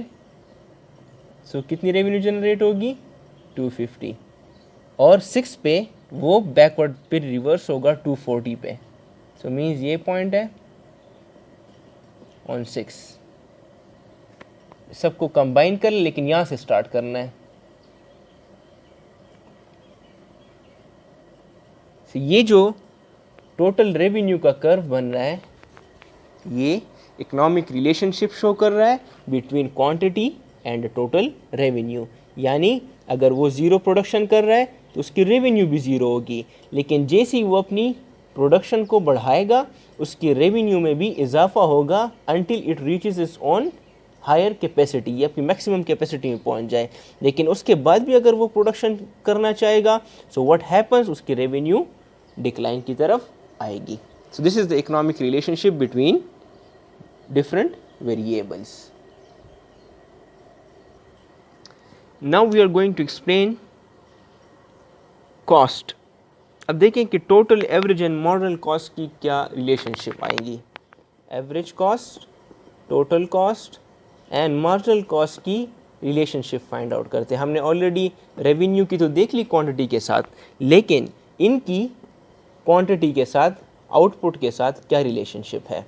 सो कितनी रेवेन्यू जनरेट होगी, 250। और 6 पे वो बैकवर्ड पे रिवर्स होगा 240 पे। सो मीन्स ये पॉइंट है ऑन 6। सबको कंबाइन कर ले, लेकिन यहाँ से स्टार्ट करना है। तो ये जो टोटल रेवेन्यू का कर्व बन रहा है, ये इकोनॉमिक रिलेशनशिप शो कर रहा है between quantity and total revenue. यानी अगर वो ज़ीरो प्रोडक्शन कर रहा है तो उसकी रेवेन्यू भी ज़ीरो होगी, लेकिन जैसे ही वो अपनी प्रोडक्शन को बढ़ाएगा उसकी रेवेन्यू में भी इजाफा होगा until it reaches its on higher capacity, या अपनी मैक्सिमम कैपेसिटी में पहुंच जाए। लेकिन उसके बाद भी अगर वो प्रोडक्शन करना चाहेगा, सो व्हाट हैपन्स, उसकी रेवेन्यू डिक्लाइन की तरफ आएगी। सो this is the economic relationship between different variables. Now we are going to explain cost. अब देखें कि total, average and model cost की क्या रिलेशनशिप आएगी। Average cost, total cost and marginal cost की रिलेशनशिप फाइंड आउट करते हैं। हमने ऑलरेडी रेवेन्यू की तो देख ली क्वांटिटी के साथ, लेकिन इनकी क्वांटिटी के साथ, आउटपुट के साथ क्या रिलेशनशिप है।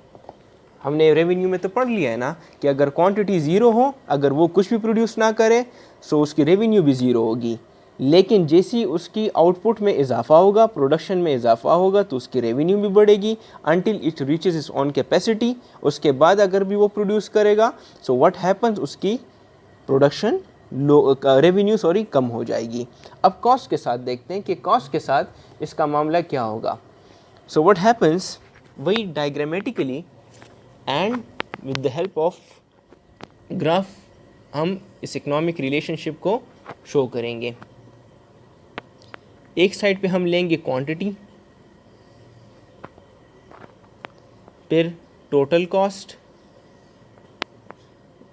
हमने रेवेन्यू में तो पढ़ लिया है ना कि अगर क्वांटिटी ज़ीरो हो, अगर वो कुछ भी प्रोड्यूस ना करे, सो उसकी रेवेन्यू भी ज़ीरो होगी। लेकिन जैसी उसकी आउटपुट में इजाफा होगा, प्रोडक्शन में इजाफा होगा, तो उसकी रेवेन्यू भी बढ़ेगी until it reaches its on capacity. उसके बाद अगर भी वो प्रोड्यूस करेगा, सो व्हाट हैपन्स, उसकी प्रोडक्शन रेवेन्यू कम हो जाएगी। अब कॉस्ट के साथ देखते हैं कि कॉस्ट के साथ इसका मामला क्या होगा। सो व्हाट हैपन्स, वही diagrammatically and with the help of graph हम इस इकोनॉमिक रिलेशनशिप को शो करेंगे। एक साइड पे हम लेंगे क्वांटिटी, फिर total cost,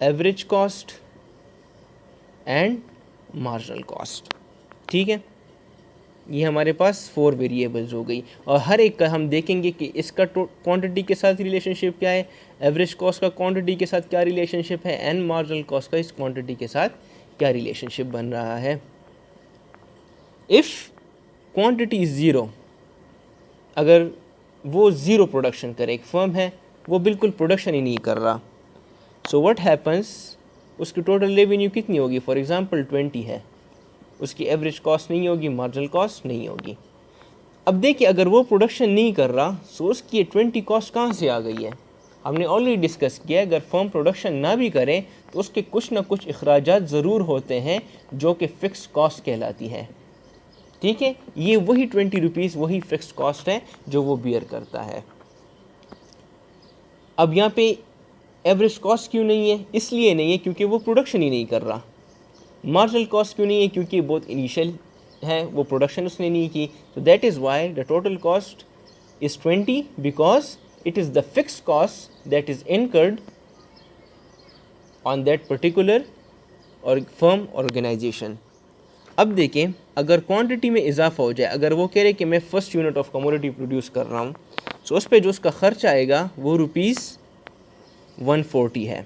average cost and marginal cost. ठीक है, ये हमारे पास 4 वेरिएबल्स हो गई और हर एक का हम देखेंगे कि इसका क्वांटिटी के साथ रिलेशनशिप क्या है, एवरेज कॉस्ट का क्वांटिटी के साथ क्या रिलेशनशिप है एंड मार्जिनल कॉस्ट का इस क्वांटिटी के साथ क्या रिलेशनशिप बन रहा है। इफ़ क्वांटिटी इज़ ज़ीरो, अगर वो ज़ीरो प्रोडक्शन करे, एक फर्म है वो बिल्कुल प्रोडक्शन ही नहीं कर रहा, सो व्हाट हैपन्स, उसकी टोटल रेवेन्यू कितनी होगी, फॉर एग्जांपल 20 है, उसकी एवरेज कॉस्ट नहीं होगी, मार्जिनल कॉस्ट नहीं होगी। अब देखिए अगर वो प्रोडक्शन नहीं कर रहा सो उसकी ये 20 कॉस्ट कहाँ से आ गई है, हमने ऑलरेडी डिस्कस किया है, अगर फर्म प्रोडक्शन ना भी करे तो उसके कुछ ना कुछ अखराजात ज़रूर होते हैं जो कि फ़िक्स कॉस्ट कहलाती है। ठीक है, ये वही 20 रुपीज़ वही फ़िक्स कॉस्ट है जो वो बियर करता है। अब यहाँ पे एवरेज कॉस्ट क्यों नहीं है, इसलिए नहीं है क्योंकि वो प्रोडक्शन ही नहीं कर रहा। मार्जिनल कॉस्ट क्यों नहीं है, क्योंकि बहुत इनिशियल है, वो प्रोडक्शन उसने नहीं की। तो that is why the total cost is 20 because it is the fix cost that is incurred on that particular और फर्म ऑर्गेनाइजेशन। अब देखें अगर क्वांटिटी में इजाफा हो जाए, अगर वो कह रहे कि मैं first unit of commodity produce कर रहा हूँ, सो उस पर जो उसका खर्च आएगा वो ₹140 है।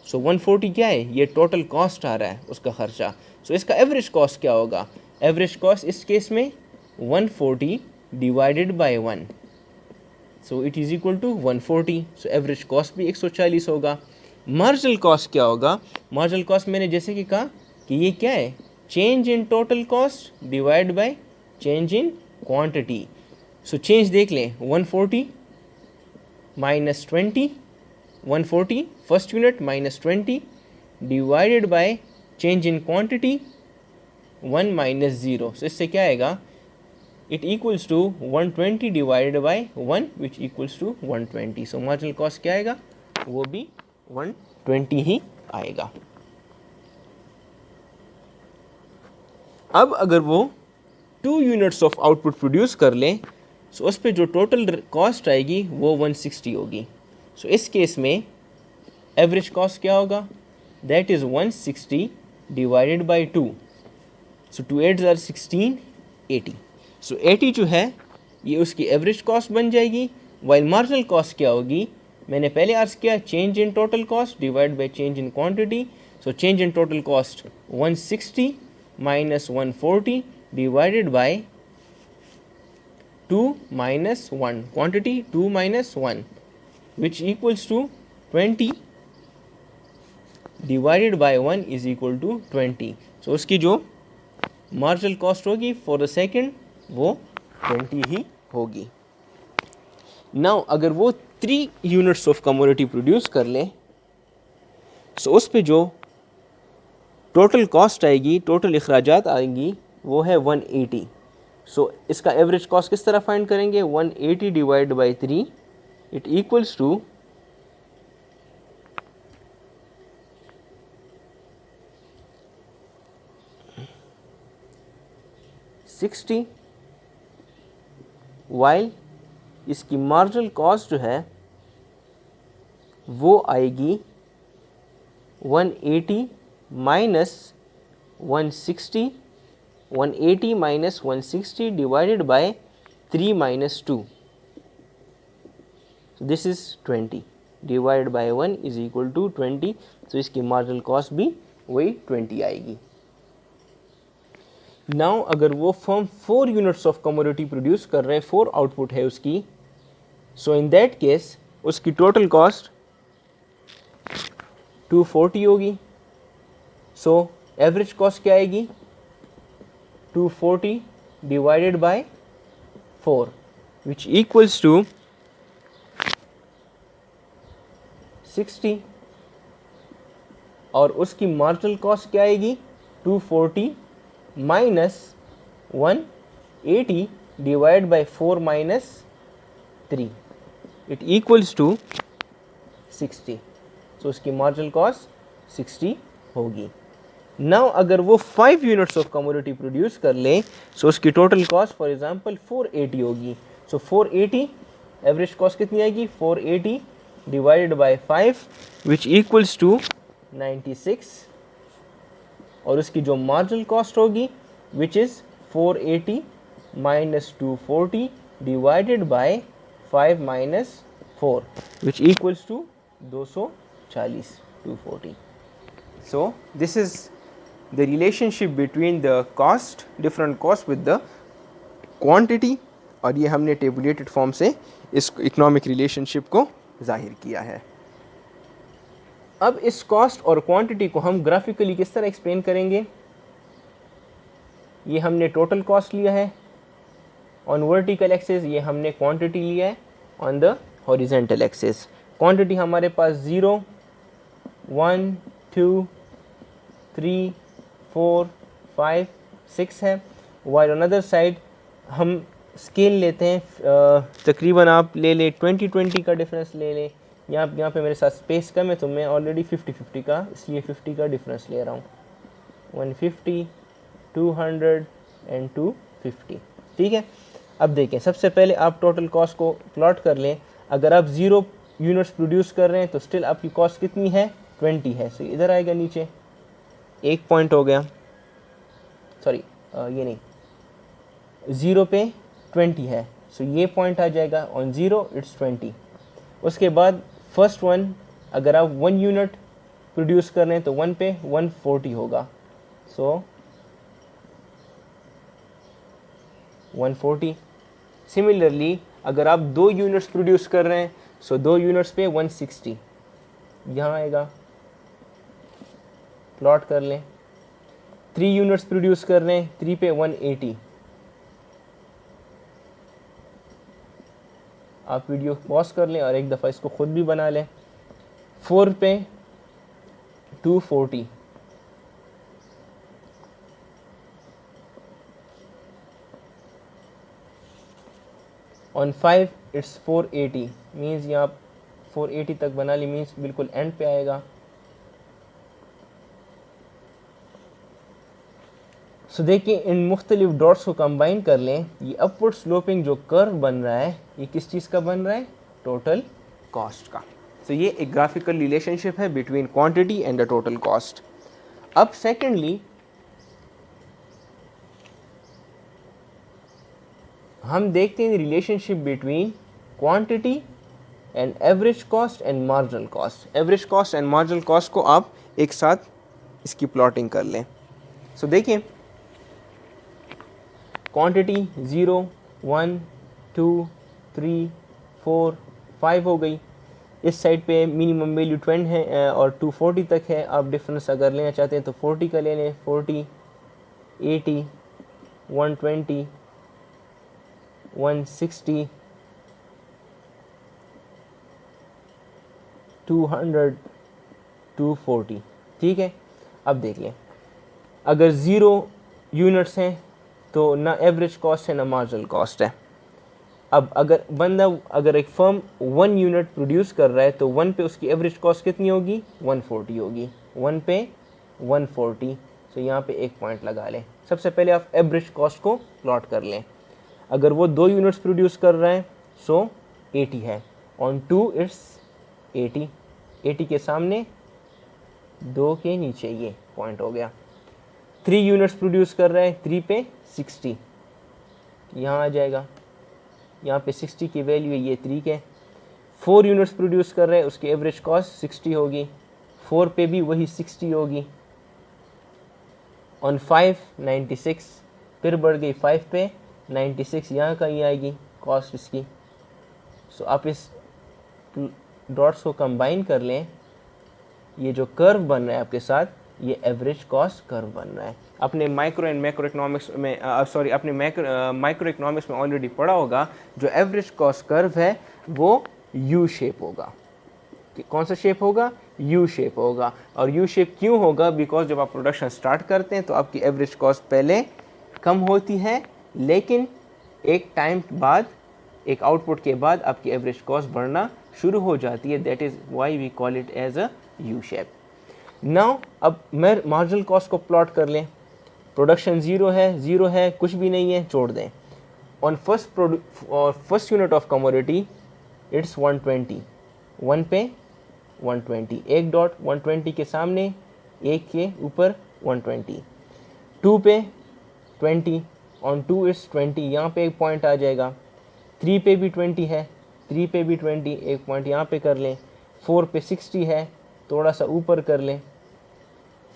सो 140 क्या है, ये टोटल कॉस्ट आ रहा है उसका खर्चा। सो इसका एवरेज कॉस्ट क्या होगा, एवरेज कॉस्ट इस केस में 140 divided by 1, so it is equal to 140। So average cost भी 140 होगा। मार्जिनल कॉस्ट क्या होगा, मार्जिनल कॉस्ट मैंने जैसे कि कहा कि ये क्या है, change in total cost divide by change in quantity. So change देख लें, 140 minus 20, 140 first unit minus 20 divided by change in quantity 1 minus 0। So इससे क्या आएगा, it equals to 120 divided by 1 which equals to 120। So marginal cost क्या आएगा, वो भी 120 ही आएगा। अब अगर वो 2 यूनिट्स ऑफ आउटपुट प्रोड्यूस कर लें सो उस पर जो टोटल कॉस्ट आएगी वो 160 होगी। सो इस केस में एवरेज कॉस्ट क्या होगा, that is 160 divided by 2। So 2 8 are 16, 80। So 80 जो है ये उसकी एवरेज कॉस्ट बन जाएगी। वाइल मार्जिनल कॉस्ट क्या होगी, मैंने पहले अर्ज किया change in total cost divide by change in quantity. So change in total cost 160 minus 140 divided by 2 minus 1, quantity 2 minus 1 which equals to 20 divided by 1 is equal to 20। so उसकी जो marginal cost होगी for the second वो 20 ही होगी। Now अगर वो 3 units of commodity produce कर लें सो उस पे जो टोटल कॉस्ट आएगी, टोटल अखराजात आएंगी वो है 180। सो इसका एवरेज कॉस्ट किस तरह फाइंड करेंगे, 180 divide by 3 it equals to 60, while इसकी मार्जिनल कॉस्ट जो है वो आएगी 180 minus 160, 180 minus 160 divided by 3 minus 2, this is 20 divide by 1 is equal to 20। तो इसकी मार्जिनल कॉस्ट भी वही 20 आएगी। नाउ अगर वो firm 4 units of commodity produce कर रहे हैं, 4 आउटपुट है उसकी, सो इन दैट केस उसकी टोटल कॉस्ट 240 होगी। सो एवरेज कॉस्ट क्या आएगी, 240 divided by 4 which equals to 60, और उसकी मार्जिनल कॉस्ट क्या आएगी, 240 minus 180 divide by 4 minus 3 it equals to 60। So उसकी मार्जिनल कॉस्ट 60 होगी। नाउ अगर वो 5 यूनिट्स ऑफ कमोडिटी प्रोड्यूस कर ले, सो उसकी टोटल कॉस्ट फॉर एग्जांपल 480 होगी। सो 480 एवरेज कॉस्ट कितनी आएगी, 480 divided by 5 which equals to 96, और उसकी जो मार्जिनल कॉस्ट होगी which is 480 minus 240 divided by 5 minus 4 which equals to 240, 240. So this is the relationship between the cost, different cost with the quantity, और ये हमने tabulated form से इस economic relationship को जाहिर किया है। अब इस कॉस्ट और क्वांटिटी को हम ग्राफिकली किस तरह एक्सप्लेन करेंगे। ये हमने टोटल कॉस्ट लिया है ऑन वर्टिकल एक्सिस, ये हमने क्वांटिटी लिया है on the horizontal axis. Quantity हमारे पास 0, 1, 2, 3, 4, 5, 6 है। वाइल ऑन अदर साइड हम स्केल लेते हैं, तकरीबन आप ले लें 20-20 का डिफरेंस ले लें। यहाँ पे मेरे साथ स्पेस कम है तो मैं ऑलरेडी 50-50 का, इसलिए 50 का डिफरेंस ले रहा हूँ। 150, 200 एंड 250, ठीक है। अब देखें, सबसे पहले आप टोटल कॉस्ट को प्लॉट कर लें। अगर आप 0 यूनिट्स प्रोड्यूस कर रहे हैं तो स्टिल आपकी कॉस्ट कितनी है, 20 है। सो इधर आएगा नीचे, एक पॉइंट हो गया, सॉरी ये नहीं, 0 पे 20 है, सो ये पॉइंट आ जाएगा ऑन 0 इट्स 20। उसके बाद फर्स्ट वन, अगर आप 1 यूनिट प्रोड्यूस कर रहे हैं तो 1 पे 140 होगा, सो 140। सिमिलरली अगर आप 2 यूनिट्स प्रोड्यूस कर रहे हैं, सो 2 यूनिट्स पे 160 यहाँ आएगा, प्लॉट कर लें। 3 यूनिट्स प्रोड्यूस कर रहे हैं, 3 पे 180। आप वीडियो पॉज कर लें और एक दफ़ा इसको खुद भी बना लें। 4 पे 240, ऑन 5 इट्स 480, मीन्स यहाँ 480 तक बना ली, मीन्स बिल्कुल एंड पे आएगा। सो देखिए, इन मुख्तलिफ डॉट्स को कंबाइन कर लें, ये अपवर्ड स्लोपिंग जो कर्व बन रहा है, ये किस चीज़ का बन रहा है, टोटल कॉस्ट का। तो ये एक ग्राफिकल रिलेशनशिप है between quantity and the total cost. अब सेकेंडली हम देखते हैं relationship between quantity and average cost and marginal cost. Average cost and marginal cost को आप एक साथ इसकी प्लॉटिंग कर लें। सो देखिए, क्वांटिटी 0, 1, 2, 3, 4, 5 हो गई। इस साइड पे मिनिमम वैल्यू 20 है और 240 तक है। आप डिफरेंस अगर लेना चाहते हैं तो 40 का ले लें, 40, 80, 120, 160, 200, 240, ठीक है। अब देख लें, अगर 0 यूनिट्स हैं तो ना एवरेज कॉस्ट है ना मार्जिनल कॉस्ट है। अब अगर एक फर्म 1 यूनिट प्रोड्यूस कर रहा है तो 1 पे उसकी एवरेज कॉस्ट कितनी होगी, 140 होगी। 1 पे 140, तो यहाँ पे एक पॉइंट लगा लें। सबसे पहले आप एवरेज कॉस्ट को प्लॉट कर लें। अगर वो 2 यूनिट्स प्रोड्यूस कर रहे हैं, सो 80 है, ऑन 2 इट्स 80। 80 के सामने 2 के नीचे ये पॉइंट हो गया। 3 यूनिट्स प्रोड्यूस कर रहे हैं, 3 पे 60 यहाँ आ जाएगा। यहाँ पे 60 की वैल्यू है, ये 3 के। 4 यूनिट्स प्रोड्यूस कर रहे हैं, उसकी एवरेज कॉस्ट 60 होगी। 4 पे भी वही 60 होगी। ऑन 5 96, फिर बढ़ गई 5 पे 96, यहाँ कहीं आएगी कॉस्ट इसकी। सो आप इस डॉट्स को कंबाइन कर लें, ये जो कर्व बन रहा है आपके साथ, ये एवरेज कॉस्ट कर्व बन रहा है। अपने माइक्रो एंड मैक्रो इकोनॉमिक्स में अपने माइक्रो इकोनॉमिक्स में ऑलरेडी पढ़ा होगा, जो एवरेज कॉस्ट कर्व है वो यू शेप होगा। कौन सा शेप होगा, यू शेप होगा। और यू शेप क्यों होगा, बिकॉज जब आप प्रोडक्शन स्टार्ट करते हैं तो आपकी एवरेज कॉस्ट पहले कम होती है, लेकिन एक टाइम बाद, एक आउटपुट के बाद आपकी एवरेज कॉस्ट बढ़ना शुरू हो जाती है। That is why we call it as a U shape. Now अब मैं मार्जिनल कॉस्ट को प्लॉट कर लें, प्रोडक्शन ज़ीरो है, कुछ भी नहीं है, छोड़ दें। On first unit of commodity it's 120, 1 पे 120, एक डॉट 120 के सामने, एक के ऊपर 120, 2 पे 20, ऑन 2 इट्स 20, यहाँ पे एक पॉइंट आ जाएगा। 3 पे भी 20 है, 3 पे भी 20, एक पॉइंट यहाँ पे कर लें। 4 पे 60 है, थोड़ा सा ऊपर कर लें।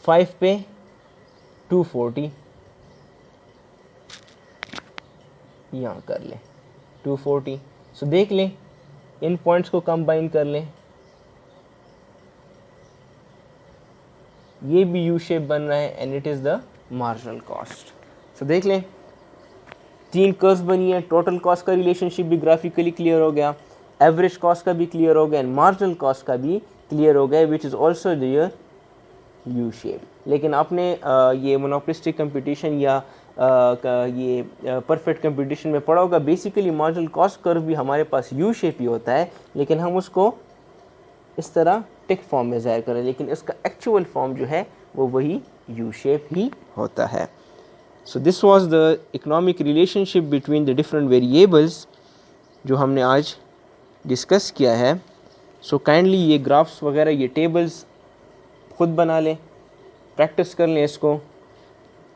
5 पे 240, यहाँ कर लें 240। सो देख लें, इन पॉइंट्स को कंबाइन कर लें, ये भी यू शेप बन रहा है and it is the marginal cost. So देख लें, 3 कर्व्स बनी है, टोटल कॉस्ट का रिलेशनशिप भी ग्राफिकली क्लियर हो गया, एवरेज कॉस्ट का भी क्लियर हो गया एंड मार्जिनल कॉस्ट का भी क्लियर हो गया, which is also the U shape. लेकिन आपने ये मोनोपोलिस्टिक कंपटीशन या ये परफेक्ट कंपटीशन में पढ़ा होगा, बेसिकली मार्जिनल कॉस्ट कर्व भी हमारे पास यू शेप ही होता है, लेकिन हम उसको इस तरह टिक फॉर्म में ज़ाहिर करें, लेकिन इसका एक्चुअल फॉर्म जो है वो वही यू शेप ही होता है। So this was the economic relationship between the different variables जो हमने आज डिस्कस किया है। सो काइंडली ये ग्राफ्स वगैरह, ये टेबल्स खुद बना लें, प्रैक्टिस कर लें इसको,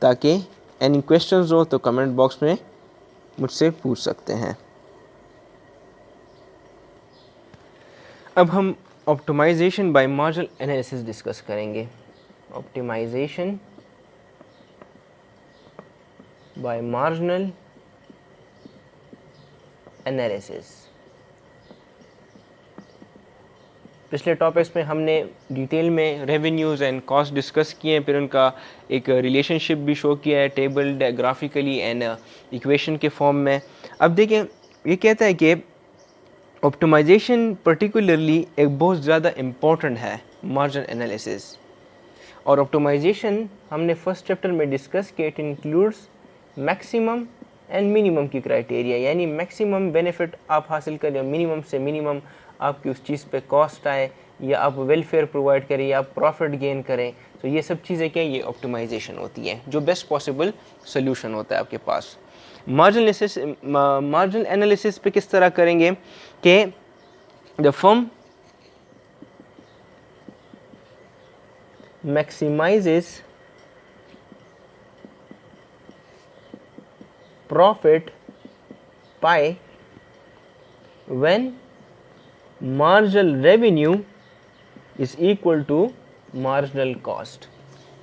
ताकि एनी क्वेश्चंस हो तो कमेंट बॉक्स में मुझसे पूछ सकते हैं। अब हम optimisation by marginal analysis discuss करेंगे। Optimisation by marginal analysis. पिछले टॉपिक्स में हमने डिटेल में रेवेन्यूज़ एंड कॉस्ट डिस्कस किए हैं, फिर उनका एक रिलेशनशिप भी शो किया है टेबल ग्राफिकली एंड इक्वेशन के फॉर्म में। अब देखें, ये कहता है कि ऑप्टिमाइजेशन पर्टिकुलरली एक बहुत ज़्यादा इम्पॉर्टेंट है मार्जिन एनालिसिस। और ऑप्टिमाइजेशन हमने फर्स्ट चैप्टर में डिस्कस किया, it includes maximum and minimum की क्राइटेरिया, यानी मैक्सिमम बेनिफिट आप हासिल करें, मिनिमम से मिनिमम आपकी उस चीज़ पे कॉस्ट आए, या आप वेलफेयर प्रोवाइड करें, या आप प्रॉफिट गेन करें। तो ये सब चीज़ें क्या, ये ऑप्टिमाइजेशन होती है, जो बेस्ट पॉसिबल सोल्यूशन होता है आपके पास। मार्जिनल एनालिसिस पे किस तरह करेंगे कि the firm maximizes profit by when marginal revenue is equal to marginal cost।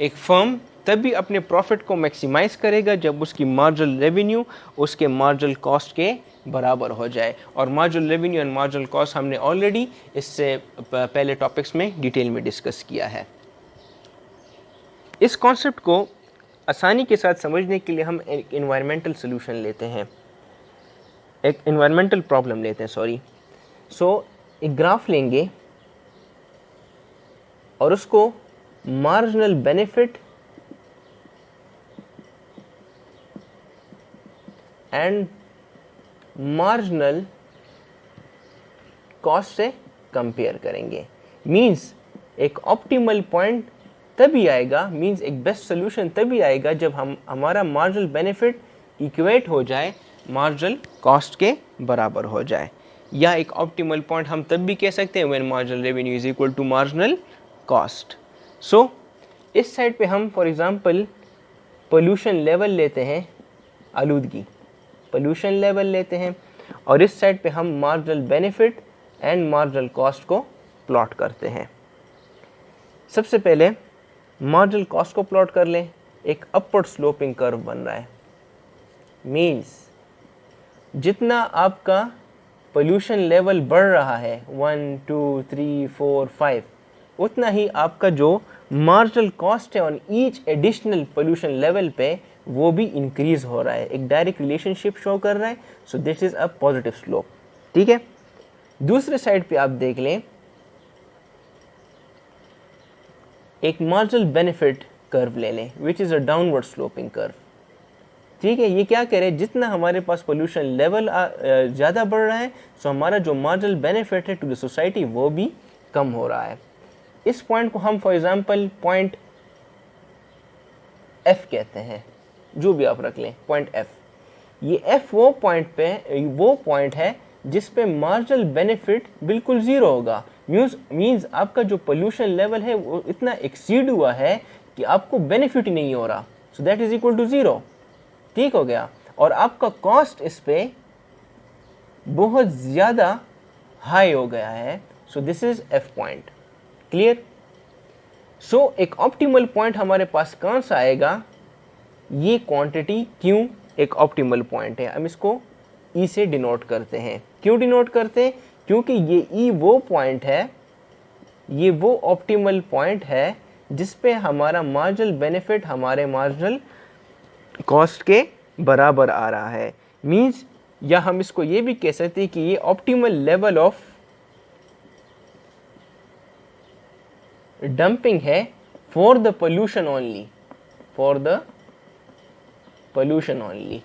एक फर्म तब भी अपने प्रॉफिट को मैक्सिमाइज करेगा जब उसकी मार्जिनल रेवेन्यू उसके मार्जिनल कॉस्ट के बराबर हो जाए। और marginal revenue and marginal cost हमने ऑलरेडी इससे पहले टॉपिक्स में डिटेल में डिस्कस किया है। इस कॉन्सेप्ट को आसानी के साथ समझने के लिए हम एक इन्वायरमेंटल सोल्यूशन लेते हैं, एक इन्वायरमेंटल प्रॉब्लम लेते हैं, सॉरी। सो एक ग्राफ लेंगे और उसको marginal benefit and marginal cost से कंपेयर करेंगे। मींस एक ऑप्टिमल पॉइंट तभी आएगा, मींस एक बेस्ट सोल्यूशन तभी आएगा जब हमारा मार्जिनल बेनिफिट इक्वेट हो जाए मार्जिनल कॉस्ट के बराबर हो जाए। या एक ऑप्टिमल पॉइंट हम तब भी कह सकते हैं when marginal revenue is equal to marginal cost. So इस साइड पे हम फॉर एग्जांपल पोल्यूशन लेवल लेते हैं, आलूदगी पोल्यूशन लेवल लेते हैं, और इस साइड पे हम marginal benefit and marginal cost को प्लॉट करते हैं। सबसे पहले मार्जिनल कॉस्ट को प्लॉट कर लें। एक अपवर्ड स्लोपिंग कर्व बन रहा है, मीन्स जितना आपका पोल्यूशन लेवल बढ़ रहा है 1 2 3 4 5, उतना ही आपका जो मार्जिनल कॉस्ट है on each additional pollution level पे वो भी इंक्रीज हो रहा है, एक डायरेक्ट रिलेशनशिप शो कर रहा है। So this is a positive slope, ठीक है। दूसरे साइड पे आप देख लें, एक मार्जिनल बेनिफिट कर्व ले लें which is a downward sloping curve, ठीक है। ये क्या करे, जितना हमारे पास पोल्यूशन लेवल ज़्यादा बढ़ रहा है, सो हमारा जो मार्जिनल बेनिफिट है टू द सोसाइटी वो भी कम हो रहा है। इस पॉइंट को हम फॉर एग्जांपल पॉइंट एफ कहते हैं, जो भी आप रख लें पॉइंट एफ। ये एफ वो पॉइंट है जिस पे मार्जिनल बेनिफिट बिल्कुल ज़ीरो होगा। मीन्स आपका जो पोल्यूशन लेवल है वो इतना एक्सीड हुआ है कि आपको बेनिफिट ही नहीं हो रहा, so that is equal to zero. ठीक हो गया। और आपका कॉस्ट इस पे बहुत ज़्यादा हाई हो गया है, so this is F point. Clear. So एक ऑप्टिमल पॉइंट हमारे पास कौन सा आएगा, ये क्वांटिटी क्यू एक ऑप्टिमल पॉइंट है। हम इसको ई से डिनोट करते हैं। क्यों डिनोट करते हैं? क्योंकि ये ई वो पॉइंट है, ये वो ऑप्टिमल पॉइंट है जिस पे हमारा मार्जिनल बेनिफिट हमारे मार्जिनल कॉस्ट के बराबर आ रहा है। मींस या हम इसको ये भी कह सकते हैं कि ये ऑप्टिमल लेवल ऑफ डंपिंग है for the pollution only, for the pollution only.